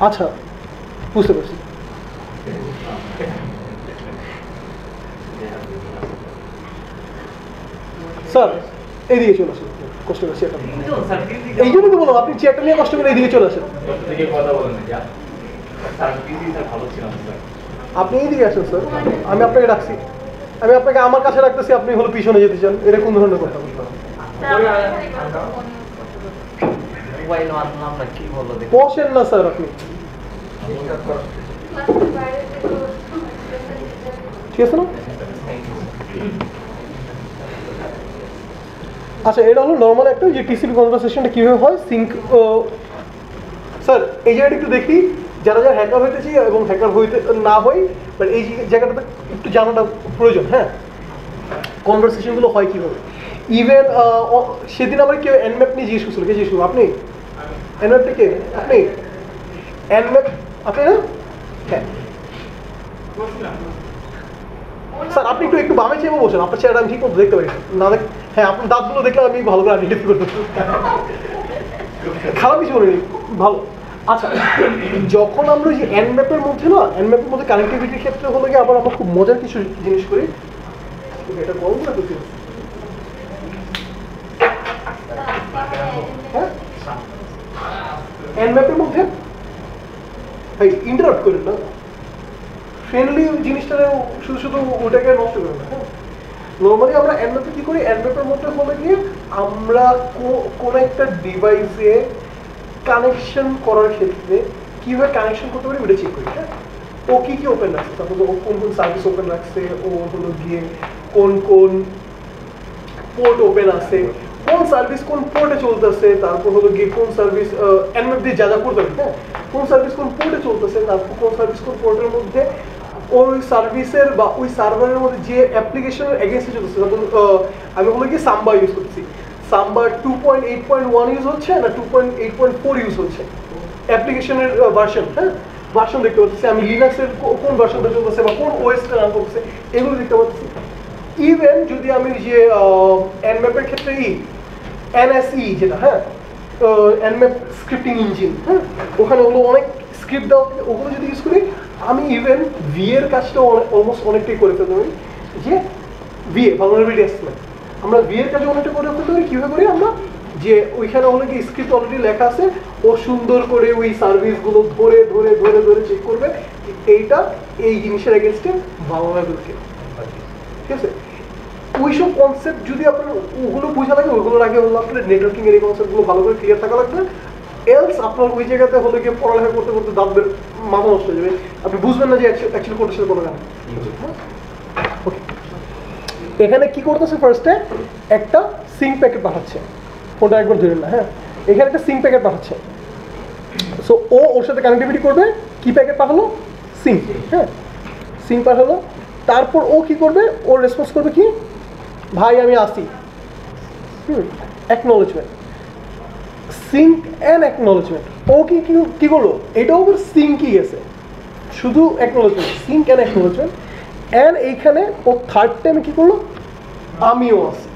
আচ্ছা বুঝতে পারছি। স্যার এইদিকে চলে আসুন, কষ্ট করে চেয়ারটা এই জন্য তো বলো আপনি চেয়ারটা নিয়ে কষ্ট করে এইদিকে চলে আসেন। আপনি এইদিকে আসেন স্যার, আমি আপনাকে ডাকছি, আমি আপনাকে আমার কাছে রাখতেছি, আপনি হলো পিছনে যেতে চান, এটা কোন ধরনের কথা? বসেন না স্যার আপনি, ঠিক আছে না? আচ্ছা এটা হলো নর্মাল একটা যে টিসিপি কনভারসেশনটা কিভাবে হয় সিঙ্ক। স্যার এই জায়গাটা একটু দেখি, যারা যারা হ্যাকার হইতে চাই এবং হ্যাকার হইতে না হই, বাট এই জায়গাটাতে একটু জানাটা প্রয়োজন। হ্যাঁ, কনভারসেশনগুলো হয় কীভাবে। ইভেন সেদিন আমার কেউ এনম্যাপ নিয়ে জিজ্ঞেস করছিল, কে জিজ্ঞেস করবো? আপনি এনম্যাপটা কে? আপনি এনম্যাপ আপনি না? হ্যাঁ স্যার আপনি একটু বামে চেয়ে বসেন, আপনার চেয়ারটা আমি ঠিক মতো দেখতে পারি না। দেখ হ্যাঁ আপনার দাঁতগুলো দেখলে আমি ভালো করে আইডেন্টিফাই করতে পারি, খারাপ কিছু বলিনি, ভালো। আচ্ছা যখন আমরা যে এনম্যাপের মধ্যে না, এনম্যাপের মধ্যে কানেক্টিভিটির ক্ষেত্রে হলো গিয়ে আবার আমরা খুব মজার কিছু জিনিস করি। এটা গরম না কিছু? হ্যাঁ এনম্যাপের মধ্যে ভাই ইন্টারাপ্ট করেন না, ফ্রেন্ডলি জিনিসটা শুধু শুধু ওটাকে নষ্ট করেন না। হ্যাঁ নর্মালি আমরা এনম্যাপে কি করি, এনম্যাপের মধ্যে হলে গিয়ে আমরা কোনো একটা ডিভাইসে কানেকশন করার ক্ষেত্রে কিভাবে কানেকশন করতে পারি ওটা চেক করি। হ্যাঁ ও কি কি ওপেন রাখছে, তারপর ও কোন কোন সার্ভিস ওপেন রাখছে, ও হলো গিয়ে কোন কোন পোর্ট ওপেন আছে, কোন সার্ভিস কোন পোর্টে চলতেছে, তারপর হলো গিয়ে কোন সার্ভিস এনম্যাপ দিয়ে যা যা করতে হবে। হ্যাঁ কোন সার্ভিস কোন পোর্টে চলতেছে, তারপর কোন সার্ভিস কোন পোর্টের মধ্যে ওই সার্ভিসের বা ওই সার্ভারের মধ্যে যে অ্যাপ্লিকেশনের এগেইনস্টে চলতেছে। তারপর আমি হলো গিয়ে সাম্বা ইউজ করছি, সাম্বা 2.8.1 ইউজ হচ্ছে না 2.8.4 ইউজ হচ্ছে অ্যাপ্লিকেশনের ভার্সন। হ্যাঁ ভার্সন দেখতে পাচ্ছি, আমি লিনাক্সের কোন ভার্সনটা চলতেছে বা কোন ওএসটা রান করতেছে এগুলো দেখতে পাচ্ছি। ইভেন যদি আমি যে এনম্যাপের ক্ষেত্রে এনএসই যেটা, হ্যাঁ এনম্যাপ স্ক্রিপ্টিং ইঞ্জিন, হ্যাঁ ওখানে হলো অনেক স্ক্রিপ্ট দেওয়া, ওগুলো যদি ইউজ করি আমি ইভেন ভিএর কাজটা অলমোস্ট অনেকটাই করে ফেলতে পারি। যে ভিএ ভালনারেবিলিটি অ্যাসেসমেন্ট, আমরা ভিএর কাজে অনেকটা করে ফেলতে পারি। কীভাবে করি আমরা, যে ওইখানে হলো কি স্ক্রিপ্ট অলরেডি লেখা আছে, ও সুন্দর করে ওই সার্ভিসগুলো ধরে ধরে ধরে ধরে চেক করবে এইটা এই জিনিসের এগেনস্টে ভালনারেবল কি, ঠিক আছে? ওইসব কনসেপ্ট যদি আপনার ওগুলো বোঝা লাগে, ওইগুলোর আগে হলো আপনার নেটওয়ার্কিং এর এই কনসেপ্টগুলো ভালো করে ক্লিয়ার থাকা লাগবে। এলস আপনার ওই জায়গাতে হলে গিয়ে পড়ালেখা করতে করতে দাঁতবের মাথা নষ্ট হয়ে যাবে, আপনি বুঝবেন না যে অ্যাকচুয়ালি কোনটার সাথে কোনো গান। ওকে এখানে কি করতেছে, ফার্স্টে একটা সিঙ্ক প্যাকেট পাঠাচ্ছে, ফোনটা একবার ধরেন না। হ্যাঁ এখানে একটা সিঙ্ক প্যাকেট পাঠাচ্ছে, সো ও ওর সাথে কানেক্টিভিটি করবে। কি প্যাকেট পাঠালো? সিঙ্ক। হ্যাঁ সিঙ্ক পাঠালো, তারপর ও কি করবে, ও রেসপন্স করবে কি, ভাই আমি আসি। Acknowledgement, sync and acknowledgement. ও কি করলো, এটাও আবার সিঙ্কই গেছে, শুধু acknowledgement, sync and acknowledgement. And এইখানে ও থার্ড টাইমে কি করলো, আমিও আসি।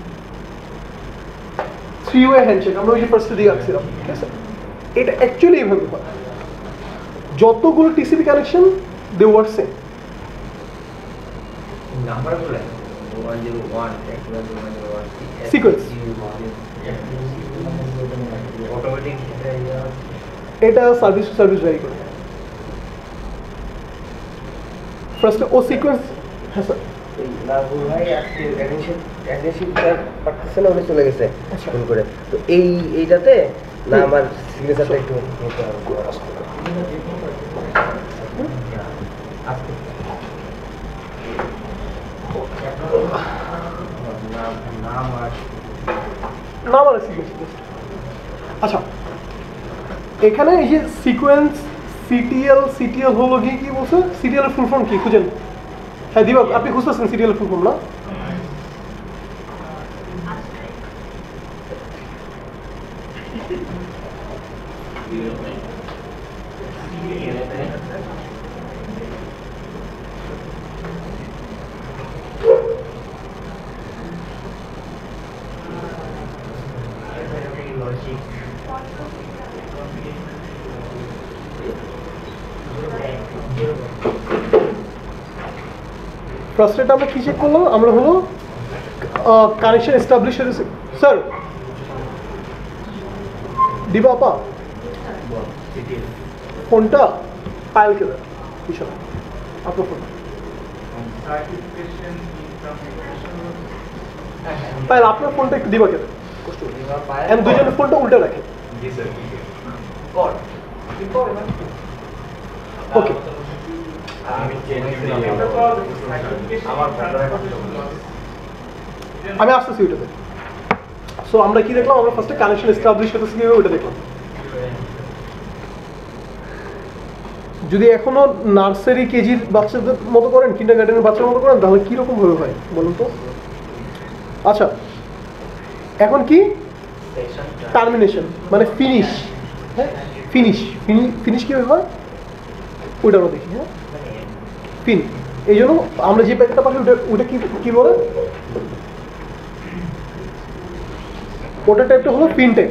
3-way হ্যান্ডশেক আমরা ওই যে ফার্স্টে দিয়ে আসছিলাম, ঠিক আছে? এটা অ্যাকচুয়ালি এইভাবে হয়, যতগুলো TCP connection they work same. নাম্বারগুলো 101 সিকোয়েন্স অটোমেটিক, এটা সার্ভিস টু সার্ভিস ভ্যারি করে। ফার্স্টে ও সিকোয়েন্স। হ্যাঁ স্যার নাজমুল ভাই আজকে অ্যাডমিশনটা পারতেছে না, উনি চলে গেছে ফোন করে। তো এইটাতে না আমার সিগনেচারটা একটু নিতে হবে। না মানে সিকোয়েন্স। আচ্ছা এখানে এই যে সিকোয়েন্স সিটিএল হলো গিয়ে কি বলছে, সিটিএল এর ফুল ফর্ম কি খুঁজেন? হ্যাঁ দিবা, আপনি খুঁজতেছেন সিটিএল এর ফুল ফর্ম না? ফার্স্ট এটা আমরা কি চেক করলাম? আমরা হলো কানেকশন এস্টাবলিশ হয়েছে। স্যার দিবা আপা ফোনটা পায়েলকে দেন পিছনে, আপনার ফোন পায়েল আপনার ফোনটা একটু দিবাকে দেন, কষ্ট করে দুজনের ফোনটা উল্টে রাখেন। ওকে আমি আসতেছি ওইটাতে। সো আমরা কি দেখলাম? আমরা ফার্স্টে কানেকশন এস্টাবলিশ হতেছে কিভাবে ওইটা দেখলাম। যদি এখনো নার্সারি কেজির বাচ্চাদের মতো করেন, কিন্ডার গার্ডেনের বাচ্চার মতো করেন, তাহলে কিরকম ভাবে হয় বলুন তো? আচ্ছা এখন কি টার্মিনেশন মানে ফিনিশ। হ্যাঁ ফিনিশ ফিনিশ কিভাবে হয় ওইটা আমরা দেখি। হ্যাঁ ফিন এই জন্য আমরা যে প্যাকেটটা পাচ্ছি ওটা কি বলে? ওটা টাইপটা হলো পিন টাইপ।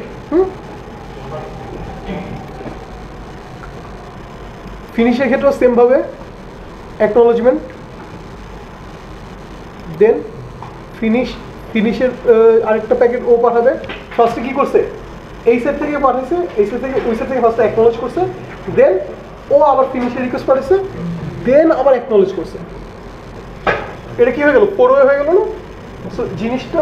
ফিনিশের ক্ষেত্রে সেম ভাবে অ্যাকনোলেজমেন্ট, দেন ফিনিশের আরেকটা প্যাকেট ও পাঠাবে। ফার্স্টে কি করছে? এই সেট থেকে পাঠাইছে, এই সেট থেকে ওই সেট থেকে ফার্স্টে অ্যাকনোলেজ করছে, দেন ও আবার ফিনিশের রিকোয়েস্ট পাঠাইছে, দেন আবার অ্যাকনোলেজ করছে। এটা কি হয়ে গেল? 4 ওয়ে হয়ে গেল না? সো জিনিসটা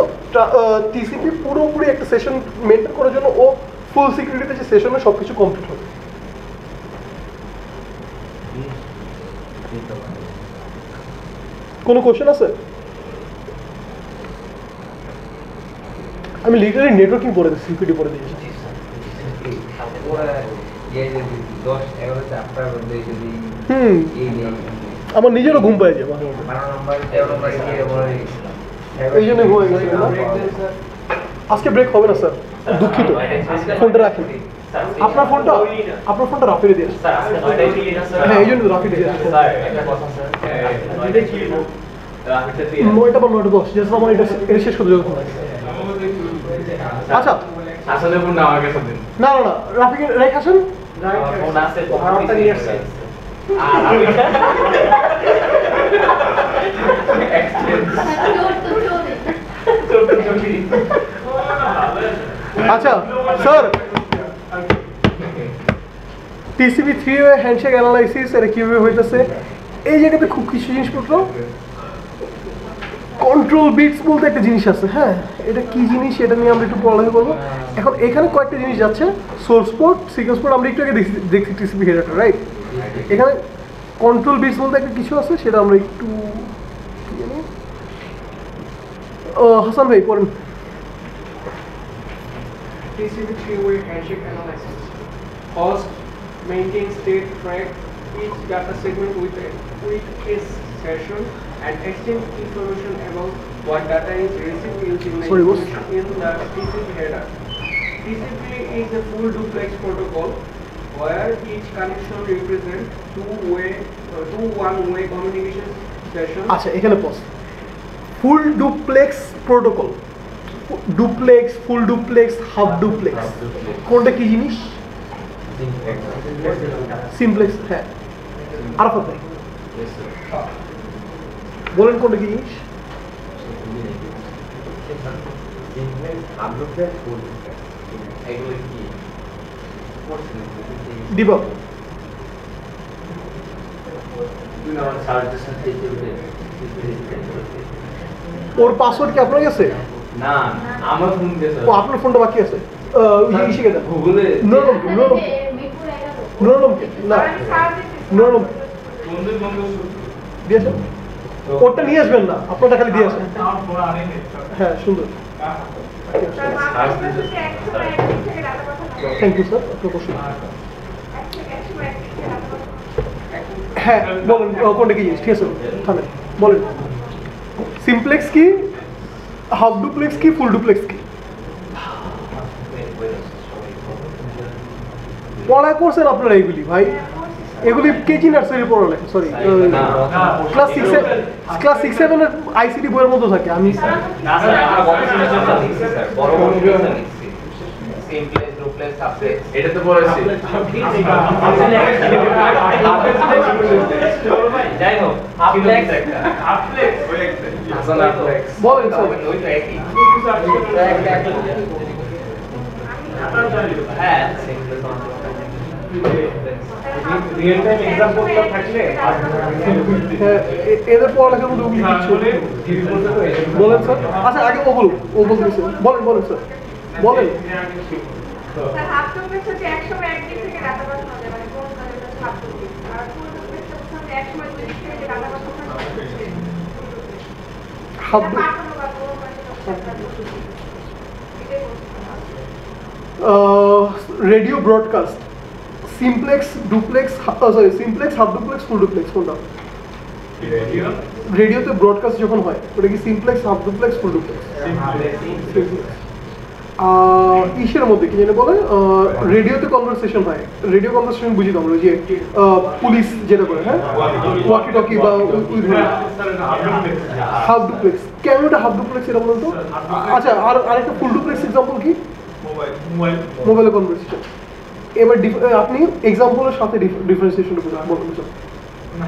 টিসিপি পুরোপুরি একটা সেশন মেনটেন করার জন্য ও ফুল সিকিউরিটিতে যে সেশনে সব কিছু কমপ্লিট হবে। কোনো কোশ্চেন আছে? আমি লিটারালি নেটওয়ার্কিং পড়ে দিচ্ছি, সিকিউরিটি পড়ে দিয়েছি। আমার নিজেরও ঘুম পাই যায় এই জন্য হয়ে গেছে। আজকে ব্রেক হবে না স্যার, দুঃখিত। ফোনটা রাখেন, আপনার ফোনটা রাফিরে দিয়ে হ্যাঁ এই জন্য রাফিরে দিয়ে 9টা বা 9:10 জাস্ট আমার এটা শেষ করতে যাবো। আচ্ছা আসলে ফোনটা আমার কাছে দিন। না রাফিকে রেখ আসেন। ফোন আছে আমারটা নিয়ে আসছে। আচ্ছা sir TCP 3 way handshake analysis এটা কিভাবে হইতেছে? এই জায়গাতে খুব কিছু জিনিসপত্র কন্ট্রোল বিটস বলতে একটা জিনিস আছে। হ্যাঁ এটা কি জিনিস এটা নিয়ে আমরা একটু পড়ালেখা করবো। এখন এখানে কয়েকটা জিনিস যাচ্ছে, সোর্স পোর্ট, সিকোয়েন্স পোর্ট আমরা একটু আগে দেখছি টিসিপি হেডারটা, রাইট? এখানে কন্ট্রোল বিটস বলতে একটা কিছু আছে, সেটা আমরা একটু হাসান ভাই পড়েন। TCP 3-way handshake analysis. Host maintains state track each data segment with its session and exchange information about what data is received using the information in the TCP header. TCP is a full duplex protocol where each connection represents two one-way communication sessions. আচ্ছা এখানে pause. Full duplex protocol, duplex, full duplex, half duplex, কোনটা কি জিনিস? সিমপ্লেক্স। হ্যাঁ আরাফাত ভাই বলেন কোনটা কি জিনিস? দিবা ওর পাসওয়ার্ড কি আপনার কাছে? না আমার ফোন গেছে। ও আপনার ফোনটা বাকি আছে। শিখে দেন গুগলে নরম না নরম দিয়েছেন। ওরটা নিয়ে আসবেন না, আপনারটা খালি দিয়ে আসেন। হ্যাঁ সুন্দর, থ্যাংক ইউ স্যার। আপনার কোশ্চেন হ্যাঁ বলেন কোনটা কি জিনিস? ঠিক আছে থামেন বলেন। সিমপ্লেক্স কি, হাফ ডুপ্লেক্স কি, ফুল ডুপ্লেক্স কি? পড়া করছেন আপনারা এগুলি ভাই? এগুলি কেজি নার্সারি পড়ালেখা, সরি ক্লাস 6-7 এর আইসিটি বইয়ের মতো থাকে। আমি এটা তো বলেছি যাই হোক Afflex. বলেন স্যার। হ্যাঁ রিয়েল টাইম এক্সাম্পলটা থাকলে হ্যাঁ, এদের পড়ালেখার মধ্যে ওগুলি কিচ্ছু নেই। বলেন স্যার। আচ্ছা আগে ও বলুন, ও বলতেছে। বলেন বলেন স্যার, বলেন। স্যার হাফ ডুপ্লেক্স হচ্ছে একসময় একদিক থেকে ডাটা পাঠানো যায়, মানে কোন কাজটা হাফ ডুপ্লেক্স, আর ফুল ডুপ্লেক্স হচ্ছে একসময় দুই দিক থেকে ডাটা পাঠানো যায়। হাফ পাঠানো বা কোন কাজটা radio broadcast, simplex, duplex, sorry simplex, half duplex, full duplex কোনটা? রেডিওতে ব্রডকাস্ট যখন হয় ওটা কি simplex, half duplex, full duplex? ইসের মধ্যে কি জানি বলে, রেডিওতে কনভারসেশন হয়, রেডিও কনভারসেশন বুঝি তো আমরা, ওই যে পুলিশ যেটা করে, হ্যাঁ, ওয়াকি টকি বা হাফ ডুপ্লেক্স। কেন এটা হাফ ডুপ্লেক্স এটা বলুন তো? আচ্ছা, আর আরেকটা ফুল ডুপ্লেক্স এক্সাম্পল কি? মোবাইলে কনভারসেশন। এবার আপনি এক্সাম্পলের সাথে ডিফারেন্সিয়েশন বলুন স্যার।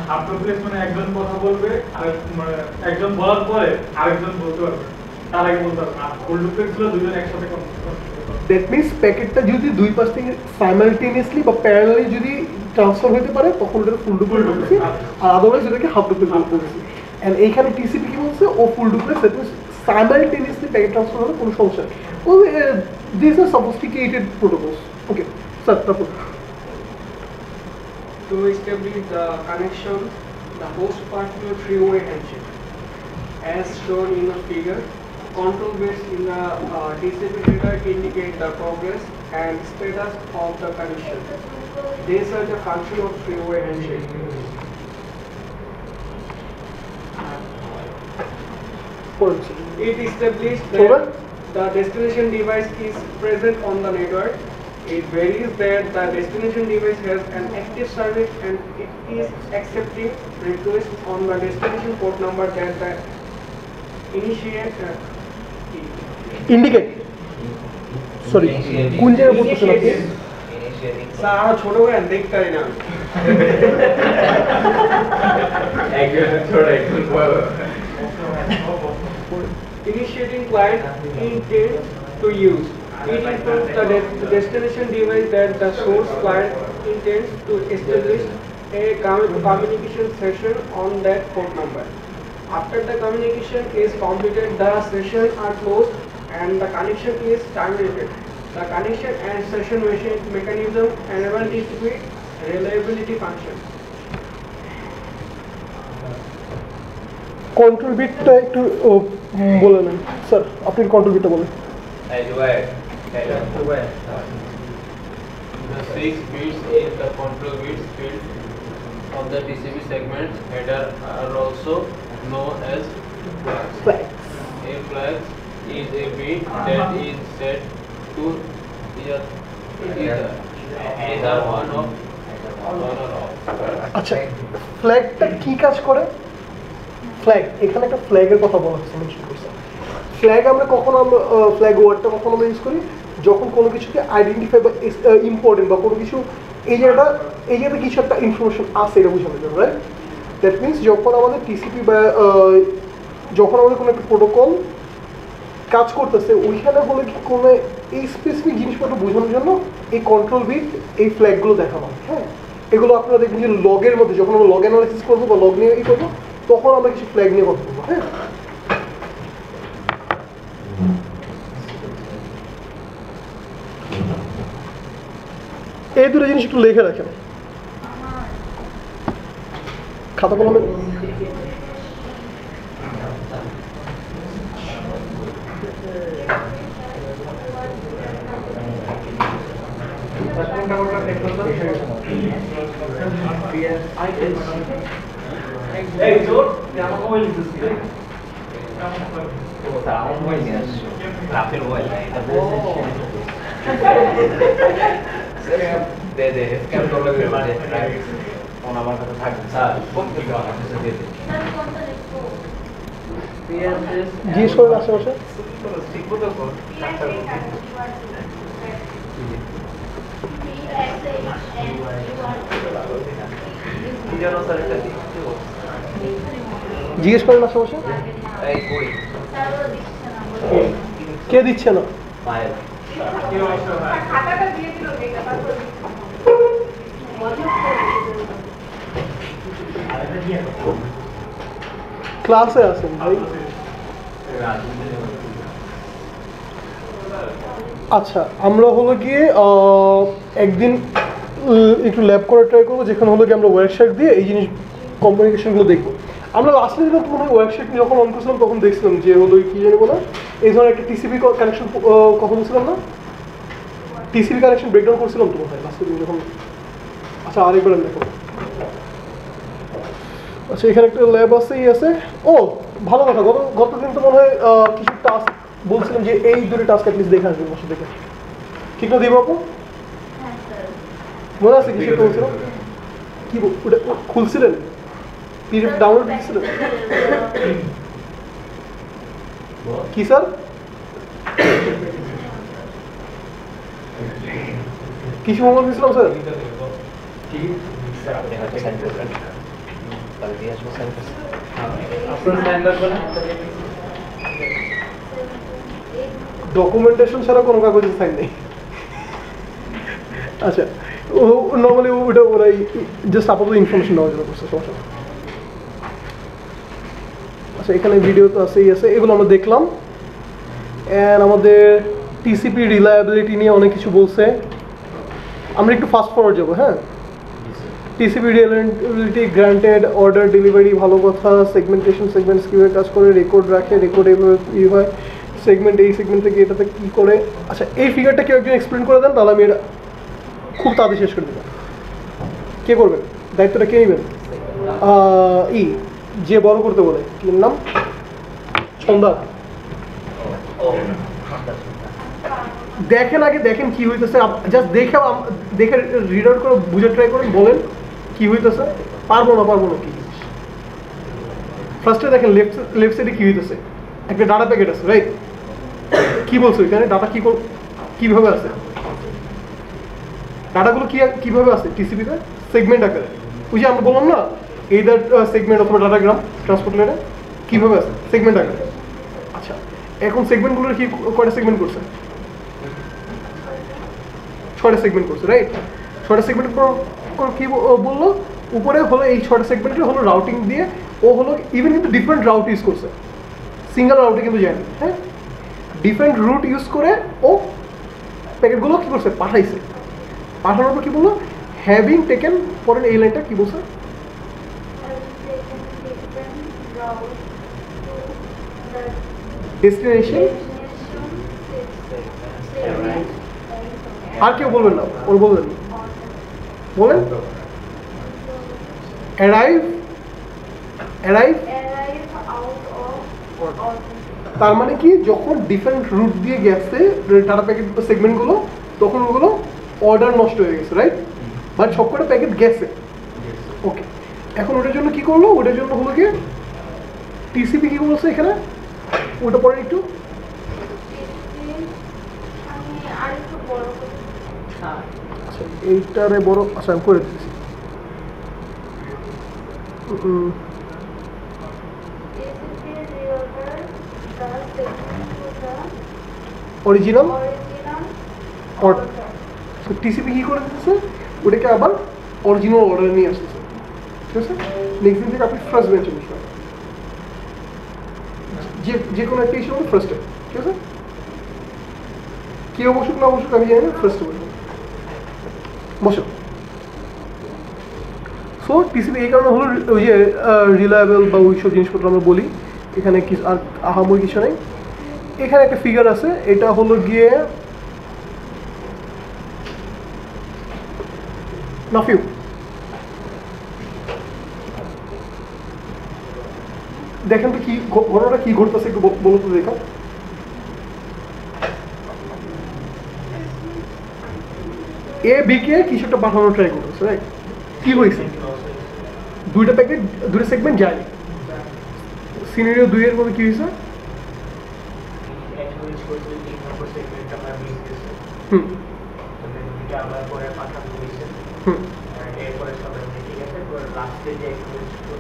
হাফ ডুপ্লেক্স মানে একজন কথা বলবে আর মানে একজন বলার পরে আরেকজন বলতে পারবে, তার আগে বলতে পারবে। আর ফুল ডুপ্লেক্স হলো দুজন একসাথে কথা বলবে। দ্যাট মিনস প্যাকেটটা যদি দুই পাশ থেকে সাইমালটেনিয়াসলি বা প্যারালালি যদি ট্রান্সফার হতে পারে তখন ওটা ফুল ডুপ্লেক্স বলতেছি, আর আদারওয়াইজ এটাকে হাফ ডুপ্লেক্স বলতেছি। এন্ড এইখানে টিসিপি কি বলছে, ও full duplex, that means simultaneously packet transfer হলে কোনো সমস্যা নেই। ও this are sophisticated protocols. Okay sir, তারপর To establish the connection, the host particular three-way handshake. As shown in the figure, control bits in the TCP data indicate the progress and status of the connection. These are the function of three-way handshake. It establishes that the destination device is present on the network. It varies that the destination device has an active service and it is accepting requests on the destination port number that the indicate, sorry কোন জায়গায় বলতেছেন আপনি? স্যার আমরা ছোট করে দেখতে পারি না। Initiating client intent to use. It includes the destination device that the source client intends to establish a communication session on that port number. After the communication is completed, the sessions are closed and the connection is terminated. The connection and session mechanism enable TCP reliability function. Control বিটটা একটু বলে নেন স্যার, আপনি কন্ট্রোল বিটটা বলেন। The 6 bits in the control bits field of the TCP segment header are also known as flags. A flag is a bit that is set to either one of or off. আচ্ছা, ফ্ল্যাগটা কি কাজ করে? ফ্ল্যাগ, এখানে একটা ফ্ল্যাগের কথা বলা হচ্ছে, মেনশন করছে। ফ্ল্যাগ আমরা কখন, আমরা ফ্ল্যাগ ওয়ার্ডটা কখন আমরা ইউজ করি যখন কোনো কিছুকে আইডেন্টিফাই বা ইম্পর্টেন্ট বা কোনো কিছু এই জায়গাটা কিছু একটা ইনফরমেশন আছে এটা বোঝানোর জন্য, রাইট? দ্যাট মিনস যখন আমাদের টিসিপি বা যখন আমাদের কোনো একটা প্রোটোকল কাজ করতেছে ওইখানে হলে কি কোনো এই স্পেসিফিক জিনিসপত্র বোঝানোর জন্য এই কন্ট্রোল বিট, এই ফ্ল্যাগগুলো দেখানো হয়। হ্যাঁ, এগুলো আপনারা দেখবেন যে লগের মধ্যে যখন আমরা লগ অ্যানালাইসিস করবো বা লগ নিয়ে করবো তখন আমরা কিছু ফ্ল্যাগ নিয়ে কথা বলবো। হ্যাঁ, এই দুটো জিনিস একটু লিখে রাখেন খাতা কলমে। এই জোর কেন মোবাইল দিছিস? ও তা আমার মোবাইল নিয়ে আসছো, রাফের মোবাইল না এটা। দে স্ক্যান করলে মানে ফোন আমার কাছে থাকবে স্যার, ফোন থেকে আমার কাছে দিয়ে দে। জিজ্ঞেস করেন আশেপাশে। শিখবো তো কোন জিজ্ঞেস করেন আশেপাশে কে দিচ্ছে না? খাতাটা দিয়ে দিল এটা তারপর ক্লাসে আছেন ভাই? আচ্ছা, আমরা হলো গিয়ে একদিন একটু ল্যাব করে ট্রাই করবো, যেখানে হলো গিয়ে আমরা ওয়েবসাইট দিয়ে এই জিনিস কমিউনিকেশনগুলো দেখবো। আমরা লাস্টে যেটা মনে হয় ওয়েবসাইট যখন অন করছিলাম তখন দেখছিলাম যে হলো কি জানি বলা, এই ধরনের একটা টিসিপি কানেকশন কখন ছিলাম না, টিসিপি কানেকশন ব্রেকডাউন করছিলাম তো মনে হয় লাস্টের দিন যখন। আচ্ছা, আরেকবার দেখো। আচ্ছা, এখানে একটা ল্যাব আছে, আছে। ও ভালো কথা, গত দিন তো মনে হয় কিছু টাস্ক বলছিলাম যে এই দুটো টাস্ক অ্যাটলিস্ট দেখে আসবেন বসে দেখে, ঠিক না দিব আপু? মনে আছে কিছু একটা বলছিলাম? কি ওটা খুলছিলেন? পিডিএফ ডাউনলোড দিচ্ছিলেন কি স্যার? কিছু হোমওয়ার্ক দিয়েছিলাম স্যার? ডকুমেন্টেশন ছাড়া কোনো কাগজে সাইন নেই। আচ্ছা, নর্মালি ওটা ওরাই জাস্ট আপাতত ইনফরমেশন দেওয়ার জন্য করছে, সমস্যা। আচ্ছা, এখানে ভিডিও তো আছেই আছে, এগুলো আমরা দেখলাম। অ্যান্ড আমাদের টিসিপি রিলায়েবিলিটি নিয়ে অনেক কিছু বলছে, আমরা একটু ফাস্ট ফরওয়ার্ড যাবো। হ্যাঁ, TCP reliability, granted order delivery, ভালো কথা। সেগমেন্টেশন, সেগমেন্টস কীভাবে কাজ করে, রেকর্ড রাখে, রেকর্ড এইভাবে কী হয়, সেগমেন্ট এই সেগমেন্ট থেকে এটাতে কী করে। আচ্ছা, এই ফিগারটা কেউ একজন এক্সপ্লেন করে দেন, তাহলে আমি এটা খুব তাড়াতাড়ি শেষ করে দেবেন। কে করবেন? দায়িত্বটা কে নেবেন? যে বড় করতে বলে, কি নাম? ছন্দা। দেখেন আগে, দেখেন কি হইতেছে, জাস্ট দেখে রিড আউট করে বুঝে ট্রাই করেন, বলেন কি হইতেছে। পারবো না কি ফার্স্টে দেখেন লেফট সাইডে কি হইতেছে, একটা ডাটা প্যাকেট আছে, রাইট? কি বলছো এখানে? ডাটা কিভাবে আছে? ডাটাগুলো কিভাবে আছে টিসিপিতে? সেগমেন্ট আকারে। ওই যে আমরা বললাম না, এইদার সেগমেন্ট অথবা ডাটাগ্রাম ট্রান্সপোর্ট লেয়ারে কীভাবে আছে? সেগমেন্ট আকারে। আচ্ছা, এখন সেগমেন্টগুলোর কি কয়টা সেগমেন্ট করছে? 6টা সেগমেন্ট করছে, রাইট? 6টা সেগমেন্ট কি বললো? উপরে হলো এই 6টা সেগমেন্টে হলো রাউটিং দিয়ে ও হলো ইভেন কিন্তু ডিফারেন্ট রাউট ইউজ করছে, সিঙ্গেল রাউটে কিন্তু যায়নি। হ্যাঁ, ডিফারেন্ট রুট ইউজ করে ও প্যাকেটগুলো কী করছে? পাঠাইছে। পাঠানোর পর কী বললো? হ্যাভিং টেকেন, পরের এই লাইনটা কী বলছে? ডেস্টিনেশন। আর কেউ বলবেন না, ওর বলবেন, বলেন। অ্যারাইভ তার মানে কি, যখন ডিফারেন্ট রুট দিয়ে গেছে ডাটা প্যাকেট সেগমেন্টগুলো, তখন ওগুলো অর্ডার নষ্ট হয়ে গেছে, রাইট? বাট সবকটা প্যাকেট গেছে। ওকে, এখন ওটার জন্য কি করলো? ওটার জন্য হলো কি টিসিপি কি বলছে এখানে, ওটা পরে একটু আচ্ছা, এইটারে বড়। আচ্ছা, আমি করে দিচ্ছি। Original order. টিসিপি কি করে দিতেছে? ওটাকে আবার অরিজিনাল অর্ডার নিয়ে আসতেছে, ঠিক আছে? নেক্সট দিন থেকে আপনি ফার্স্ট বেঞ্চে বসবেন, যে কোনো একটা ইস্যু হবে ফার্স্টে, ঠিক আছে? কেউ বসুক না বসুক আমি জানি না, ফার্স্টে বসুন, বসো। সো টিসিপি এই কারণে হলো ওই যে রিলায়েবল বা ওই সব জিনিসপত্র আমরা বলি। এখানে কি আর আহামরি কিছু নেই। এখানে একটা ফিগার আছে, এটা হলো গিয়ে নাফিউ। দেখেন তো কি ঘটনাটা কি ঘটতেছে, একটু বলো তো দেখো। এ বি কে কিছু একটা পাঠানোর ট্রাই করতেছে, রাইট? কি হয়েছে? দুইটা প্যাকেট, দুটো সেগমেন্ট যায়। সিনারিও 2 এর মধ্যে কি হয়েছে?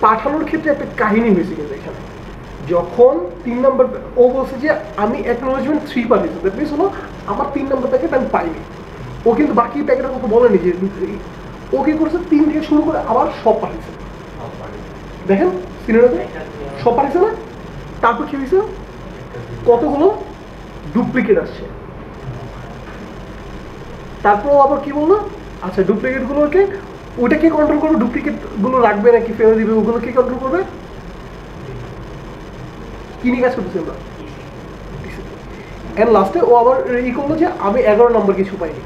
পাঠানোর ক্ষেত্রে একটা কাহিনী হয়েছে কিন্তু এখানে যখন 3 নম্বর ও বলছে যে আমি অ্যাকনোলেজমেন্ট 3 পাঠিয়েছি দ্যাট মিনস হলো আমার 3 নম্বর প্যাকেট আমি পাইনি ও কিন্তু বাকি প্যাকেটের কথা বলেনি যে ও কি করেছে 3 থেকে শুরু করে আবার সব পাঠিয়েছে দেখেন সিনারিওতে সব পাঠিয়েছে না তারপর কি হয়েছে কতগুলো ডুপ্লিকেট আসছে তারপর আবার কি বললো আচ্ছা ডুপ্লিকেট গুলোকে ওটা কে কন্ট্রোল করবে ডুপ্লিকেট গুলো রাখবে নাকি ফেলে দিবে ওগুলো কে কন্ট্রোল করবে কি নিয়ে কাজ করতেছি আমরা এন্ড লাস্টে ও আবার ই করলো যে আমি 11 নম্বর কিছু পাইনি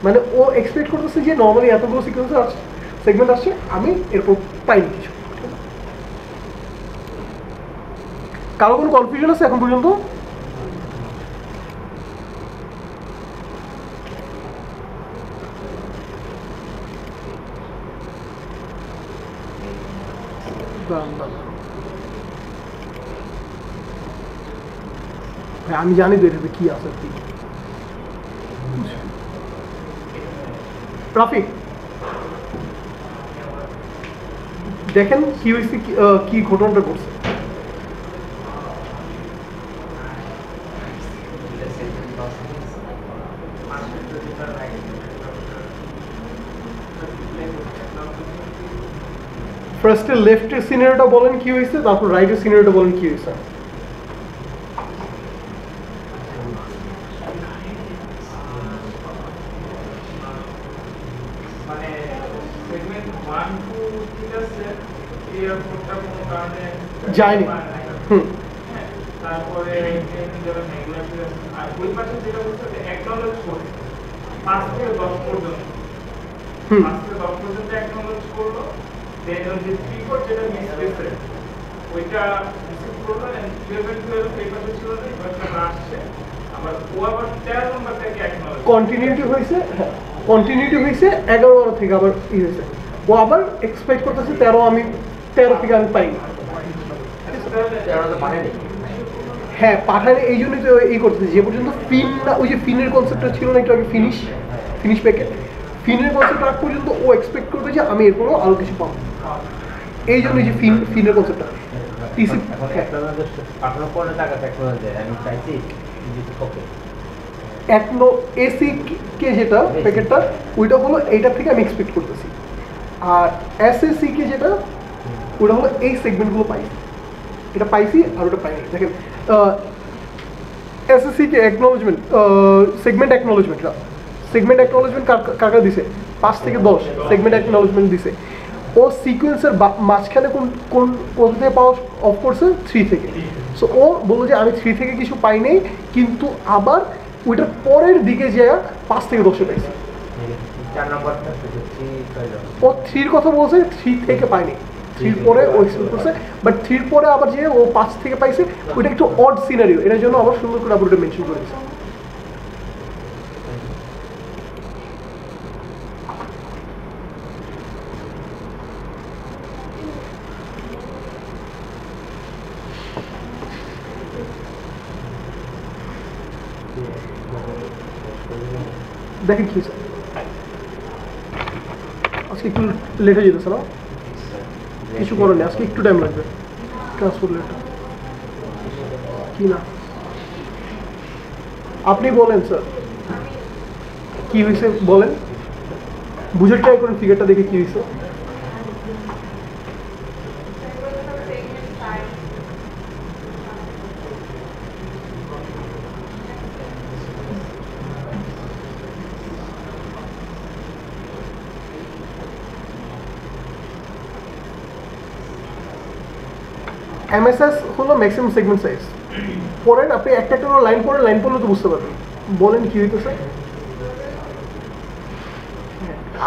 মানে ও এক্সপেক্ট করতেছে যে নর্মালি এতগুলো সিকোয়েন্স আসছে সেগমেন্ট আসছে আমি এরপর পাইনি কিছু কারো কোনো কনফিউশন আছে এখন পর্যন্ত আমি জানি তো এটাতে কি আছে কি রাফি দেখেন কি হয়েছে কি ঘটনাটা ঘটছে ফার্স্টে লেফটের সিনারিওটা বলেন কি হয়েছে তারপর রাইটের সিনারিওটা বলেন কি হয়েছে মানে সেগমেন্ট 1 2 ঠিক আছে এয়ারপোর্টটা কোনো কারণে যায়নি তারপরে যারা নেগলেক্ট আর ওই পাশে যেটা বলছে যে অ্যাকনলেজ করে 5 থেকে 10 পর্যন্ত 5 থেকে 10 পর্যন্ত অ্যাকনলেজ করলো দেন ওই যে 3 যেটা মিস গেছে ওইটা রিসিভ করলো এন্ড 11 12 এই পাশে ছিল না ওইটা আসছে আবার ও আবার 13 নম্বরটাকে অ্যাকনলেজ কন্টিনিউটি হয়েছে 11 থেকে আবার ই হয়েছে ও আবার এক্সপেক্ট করতেছে 13 আমি 13 থেকে আমি পাইনি হ্যাঁ পাঠানে এই জন্যই তো এই করতেছে যে পর্যন্ত ফিন না ওই যে ফিনের কনসেপ্টটা ছিল না একটু আগে ফিনিশ প্যাকেট ফিনের কনসেপ্ট আগ পর্যন্ত ও এক্সপেক্ট করবে যে আমি এরপরও আরো কিছু পাবো এই জন্য যে ফিনের কনসেপ্টটা টিসি পাঠানোর পরে টাকা টেকনোলজি আমি চাইছি ওকে একনো এসি কে যেটা প্যাকেটটা ওইটা হলো এইটা থেকে আমি এক্সপেক্ট করতেছি আর এসএসসি কে যেটা ওটা হলো এই সেগমেন্টগুলো পাইছি এটা পাইছি আর ওটা পাইনি দেখেন এসএসসি কে অ্যাকনোলেজমেন্ট সেগমেন্ট অ্যাকনোলেজমেন্ট কাকা দিছে 5 থেকে 10 সেগমেন্ট অ্যাকনোলেজমেন্ট দিছে ও সিকোয়েন্সের মাঝখানে কোন থেকে পাওয়া অফ করছে 3 থেকে সো ও বললো যে আমি 3 থেকে কিছু পাই নাই কিন্তু আবার ওইটার পরের দিকে যায় 5 থেকে 10 পাইছি 4 নম্বরটা ও 3 এর কথা বলছে 3 থেকে পাইনি 3 পরে ও এক্সপেক্ট করছে বাট 3 পরে আবার যে ও 5 থেকে পাইছে ওইটা একটু অড সিনারিও এর জন্য আবার সুন্দর করে আবার ওটা মেনশন করেছে দেখেন কি আজকে একটু লেট হয়ে যেতেছে না কিছু করার নেই আজকে একটু টাইম লাগবে ট্রান্সপোর্ট লেট কি না আপনি বলেন স্যার কি হয়েছে বলেন বুঝে ট্রাই করেন ফিগারটা দেখে কি হয়েছে এমএসএস হলো ম্যাক্সিমাম সেগমেন্ট সাইজ পড়েন আপনি একটা লাইন পড়লে তো বুঝতে পারবেন বলেন কি হইতেছে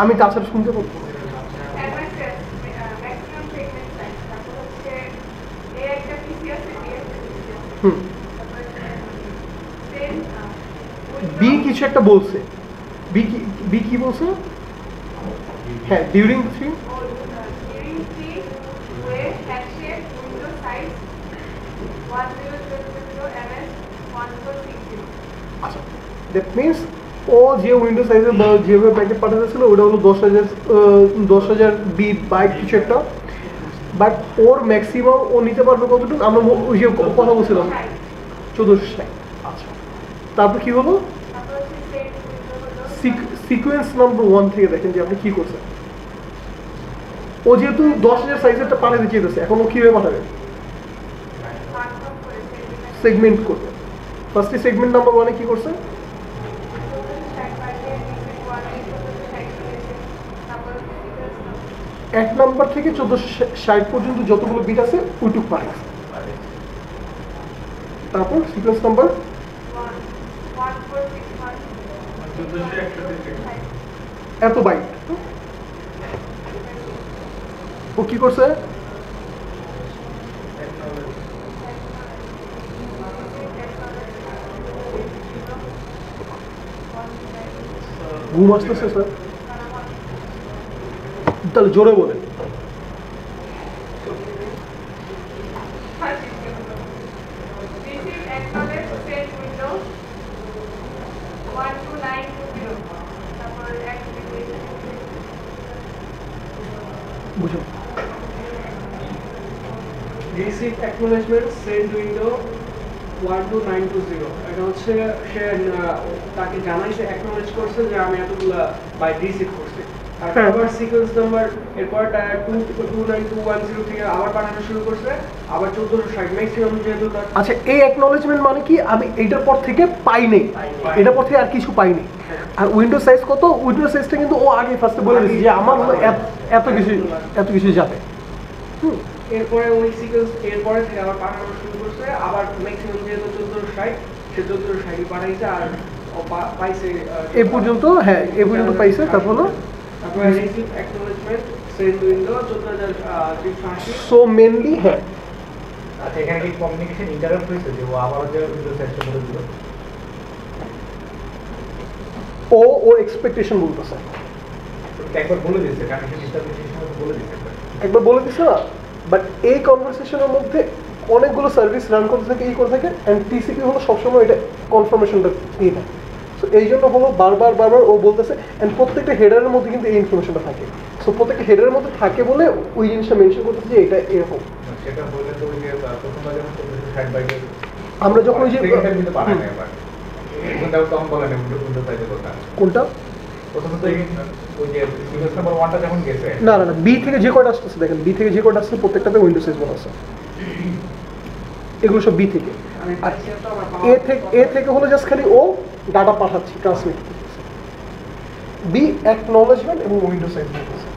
আমি তাছাড়া শুনতে পাবো বি কিছু একটা বলছে বি কি বলছে হ্যাঁ ডিউরিং 3 আচ্ছা দ্যাট মিনস ও যে উইন্ডো সাইজে যেভাবে প্যাকেট পাঠাতেছিল ওটা হলো 10,000 বিট বাইট কিছু একটা, বাট ওর ম্যাক্সিমাম ও নিতে পারবে কতটুকু আমরা ওই যে কথা বলছিলাম 1460। আচ্ছা তারপর কি হলো সিকোয়েন্স নাম্বার 1 থেকে দেখেন যে আপনি কি করছেন। ও যেহেতু 10,000 সাইজেরটা পাঠাতে চেয়েছে, এখন ও কিভাবে পাঠাবে? সেগমেন্ট করবে। ফার্স্টে সেগমেন্ট নাম্বার 1 এ কি করছে? 1 নাম্বার থেকে 1460 পর্যন্ত যতগুলো বিট আছে ওইটুকু পাঠাচ্ছে। তারপর সিকোয়েন্স নাম্বার এত বাইট ও কি করছে? ঘুম আসতেছে স্যার? তাহলে জোরে বলেন। বুঝো রিসিভ অ্যাকনোলেজমেন্ট সেন্ড উইন্ডো 12920। এটা হচ্ছে সে তাকে জানাইছে অ্যাকনোলেজ করছে যে আমি এতগুলা বাইট রিসিভ করছি। তারপর সিকোয়েন্স নাম্বার এরপর 29210 থেকে আবার পাঠানো শুরু করছে, আবার 1460 ম্যাক্সিমাম যেহেতু। আচ্ছা এই অ্যাকনোলেজমেন্ট মানে কি আমি এইটার পর থেকে পাই নাই, এটার পর থেকে আর কিছু পাইনি। আর উইন্ডো সাইজ কত? উইন্ডো সাইজটা কিন্তু ও আগে ফার্স্টে বলে দিয়েছে যে আমার হলো এত কিছু যাবে। এরপরে ওই সিকোয়েন্স এরপরে থেকে আবার পাঠানো শুরু করছে, আবার ম্যাক্সিমাম যেহেতু 1460 সে 1460 পাঠাইছে আর পাইছে এই পর্যন্ত। হ্যাঁ এই পর্যন্ত পাইছে। তারপর তারপরে receive acknowledgement send window 14380। So mainly হ্যাঁ। আচ্ছা এখানে কি কমিউনিকেশন ইন্টারাপ্ট হয়েছে যে ও আবার যে উইন্ডো সাইজটা বলে দিল? ও এক্সপেকটেশন বলতেছে একবার বলে দিয়েছে, কানেকশন ইস্টাবলিশমেন্ট বলে দিয়েছে একবার বলে দিছে না, বাট এই কনভারসেশনের মধ্যে অনেকগুলো সার্ভিস রান করতে থাকে করে থাকে অ্যান্ড টিসিপি হলো সবসময় এটা কনফার্মেশনটা দিয়ে থাকে। সো এই জন্য হলো বারবার ও বলতেছে অ্যান্ড প্রত্যেকটা হেডারের মধ্যে কিন্তু এই ইনফরমেশনটা থাকে। সো প্রত্যেকটা হেডারের মধ্যে থাকে বলে ওই জিনিসটা মেনশন করতেছে যে এটা এরকম। সেটা বললে তো ওই যে প্রথমবার যখন 60 বাইটের আমরা যখন ওই যে কিন্তু পাঠাই না এবার কোনটাও কম বলে না উইন্ডো সাইজের কথা। কোনটা? প্রথমত ওই যে সিকোয়েন্স নাম্বার 1টা যখন গেছে না বি থেকে যে কয়টা আসতেছে দেখেন, বি থেকে যে কয়টা আসছে প্রত্যেকটাতে উইন্ডো সাইজ বলা আছে। এগুলো সব বি থেকে। আর এ থেকে হলো জাস্ট খালি ও ডাটা পাঠাচ্ছি, ট্রান্সমিট করতেছে। বি অ্যাকনোলেজমেন্ট এবং উইন্ডো সাইজ বলতেছে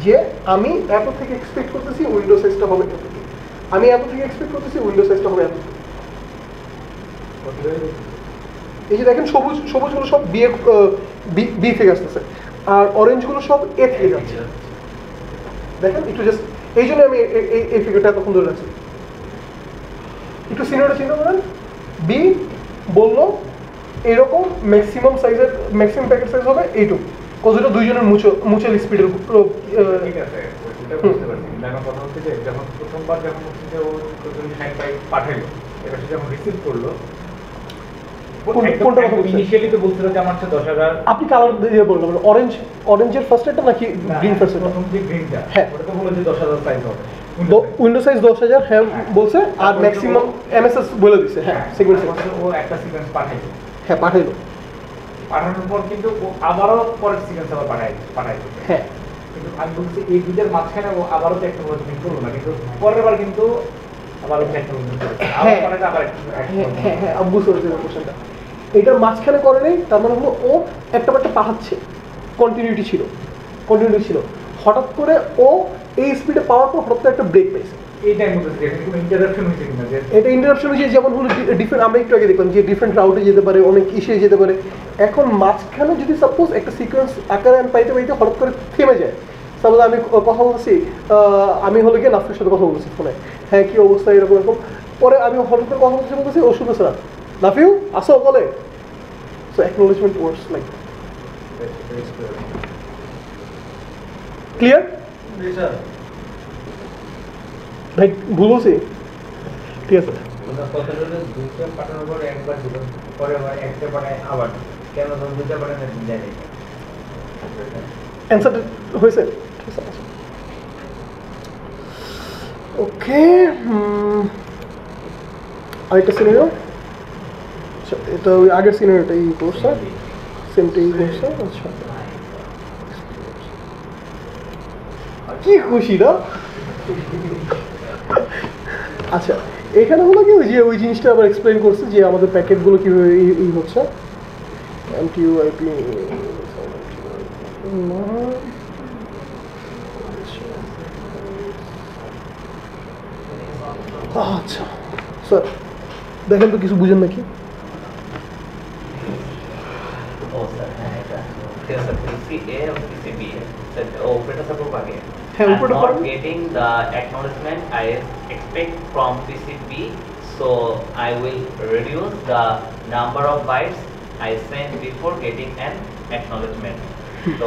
যে আমি এত থেকে এক্সপেক্ট করতেছি উইন্ডো সাইজটা হবে এতটুকু, আমি এত থেকে এক্সপেক্ট করতেছি উইন্ডো সাইজটা হবে এতটুকু। এই যে দেখেন সবুজগুলো সব বি থেকে আসতেছে আর অরেঞ্জগুলো সব এ থেকে যাচ্ছে। দেখেন একটু জাস্ট এই জন্য আমি এই ফিগারটা এতক্ষণ ধরে রাখছি। একটু সিনিয়রটা চিন্তা করেন, বি বললো এরকম ম্যাক্সিমাম প্যাকেট সাইজ হবে এইটুকু, কতটা দুইজনের মুচুয়াল স্পিডের। ঠিক আছে ওটা বুঝতে পারছি, কিন্তু আমার কথা হচ্ছে যে যখন প্রথমবার যখন হচ্ছে যে ও 60 বাইট পাঠাইলো, এবার সে যখন রিসিভ করলো ইনিশিয়ালি তো বলছিল যে আমার 10,000। আপনি কালার দিয়ে বললেন অরেঞ্জের ফার্স্ট এটা নাকি গ্রিন ফার্স্ট এটা? প্রথম যে গ্রিনটা হ্যাঁ ওটা তো বললো যে 10,000 সাইজ হবে, উইন্ডো সাইজ 10,000 হ্যাঁ বলছে, আর ম্যাক্সিমাম এমএসএস বলে দিছে। হ্যাঁ সেগমেন্ট ও একটা সিকোয়েন্স পাঠাইলো। হ্যাঁ পাঠাইলো। পাঠানোর পর কিন্তু ও আবারও পরের সিকোয়েন্স আবার পাঠাইলো। হ্যাঁ কিন্তু আমি বলছি এই দুইটার মাঝখানে ও আবারও টেকনোলজি করলো না, কিন্তু পরের বার কিন্তু আবারও টেকনোলজি করেছে। হ্যাঁ আবার আবার হ্যাঁ আব্বু সরছে কোশ্চেনটা এটার মাঝখানে করে নেই, তার মানে হলো ও একটা পাঠাচ্ছে, কন্টিনিউটি ছিল, হঠাৎ করে ও এই স্পিডে পাওয়ার পর হঠাৎ করে একটা ব্রেক পেয়েছে। এইটাই মধ্যে যেখানে কোনো ইন্টারাপশন হয়েছে কিনা, যে এটা ইন্টারাপশন হয়েছে, যেমন হলো ডিফারেন্ট, আমরা একটু আগে দেখলাম যে ডিফারেন্ট রাউটে যেতে পারে, অনেক ইসে যেতে পারে। এখন মাঝখানে যদি সাপোজ একটা সিকোয়েন্স আকারে আমি পাইতে হঠাৎ করে থেমে যায়, সাপোজ আমি কথা বলছি, আমি হলো গিয়ে নাফির সাথে কথা বলছি ফোনে, হ্যাঁ কি অবস্থা এরকম, পরে আমি হঠাৎ করে কথা বলছি ও শুধু স্যার নাফিউ আসো বলে। সো অ্যাকনোলেজমেন্ট ওয়ার্ডস লাইক ক্লিয়ার? ভাই ভুল বলছি? ঠিক আছে কথাটা দুইটা পাঠানোর পর একবার দিলাম। পরে আবার একটা পাঠায় আবার কেন ধরুন দুইটা পাঠায় না তিনটা দেয় অ্যান্সারটা হয়েছে ওকে আরেকটা সিনারিও আচ্ছা এটা ওই আগের সিনারিওটা এই করছে সেমটা এই করছে আচ্ছা কি খুশি না আচ্ছা এখানে হলো কি ওই যে ওই জিনিসটা আবার এক্সপ্লেইন করছে যে আমাদের প্যাকেটগুলো কীভাবে এই হচ্ছে MTUIP আচ্ছা স্যার দেখেন তো কিছু বুঝেন নাকি Not getting the acknowledgement I expect from PCB, so I will reduce the number of bytes I send before getting an acknowledgement. So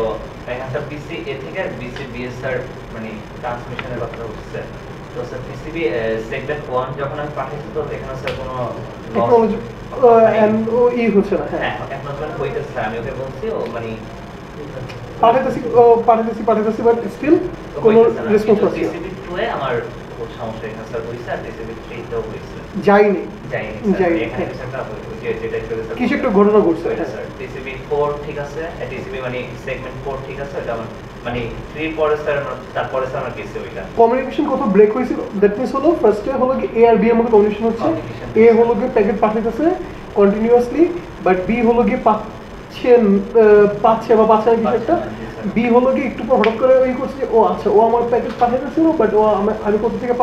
এখানটা PCA থেকে BCB স্যার মানে ট্রান্সমিশনের কথা হচ্ছে তো স্যার PCB সেগমেন্ট 1 যখন আমি পাঠিয়েছি তো এখানে স্যার কোনো হচ্ছে না হ্যাঁ acknowledgement হইতেছে আমি ওকে বলছি ও মানে পাঠাতেছি বাট স্টিল কোনো রেসপন্স পাচ্ছি না PCB 2 এ আমার সমস্যা এখানে স্যার হইছে আর PCB 3 তেও হইছে যাইনি এখানে সেটা যেটা চলেছে কিছু একটা ঘটনা ঘটছে স্যার PCB 4 ঠিক আছে PCB মানে সেগমেন্ট 4 ঠিক আছে এটা মানে 3 পরে স্যার তারপরে স্যার আমার কেসে ওইটা কমিউনিকেশন কত ব্রেক হয়েছিল দ্যাট মিন্স হলো ফার্স্টে হলো কি A আর B এর মধ্যে কমিউনিকেশন হচ্ছে A হলো কি প্যাকেট পাঠাইতেছে কন্টিনিউয়াসলি বাট B হলো কি পাচ্ছে বা পাচ্ছে না কিছু একটা বি হলো কি একটু পর হঠাৎ করে ওই করছে ও আচ্ছা ও আমার প্যাকেট পাঠাইতেছিল বাট ও আমি কোথা থেকে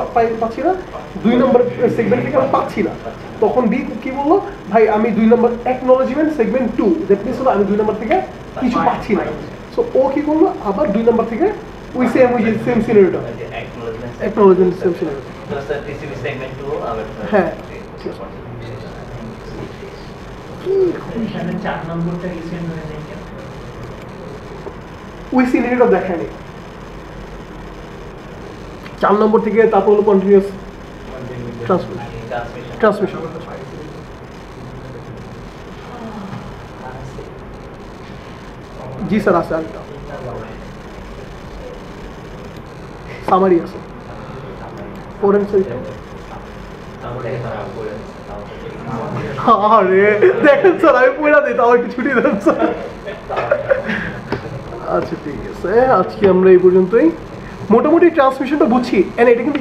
পাচ্ছি না 2 নম্বর সেগমেন্ট থেকে আমি পাচ্ছি না তখন বি কি বললো ভাই আমি 2 নম্বর অ্যাকনলেজমেন্ট সেগমেন্ট 2 দ্যাট মিন্স হলো আমি 2 নম্বর থেকে কিছু পাচ্ছি না সো ও কি করলো আবার 2 নম্বর থেকে ওই সেম সিনারিওটা অ্যাকনলেজমেন্ট সেম সিনারিও তো স্যার PCB সেগমেন্ট 2 আবার হ্যাঁ এখানে 4 নম্বরটা কি সেন্ড হয়ে যায় কেন ওই সিনারিওটা দেখায়নি 4 নম্বর থেকে তারপর হলো কন্টিনিউয়াস ট্রান্সমিশন জি স্যার আছে আরেকটা সামারি আছে পড়েন স্যার আরে দেখেন স্যার আমি পড়া দিই তাও একটু ছুটি দেন স্যার আচ্ছা ঠিক আছে আজকে আমরা এই পর্যন্তই মোটামুটি ট্রান্সমিশনটা বুঝছি এটা কিন্তু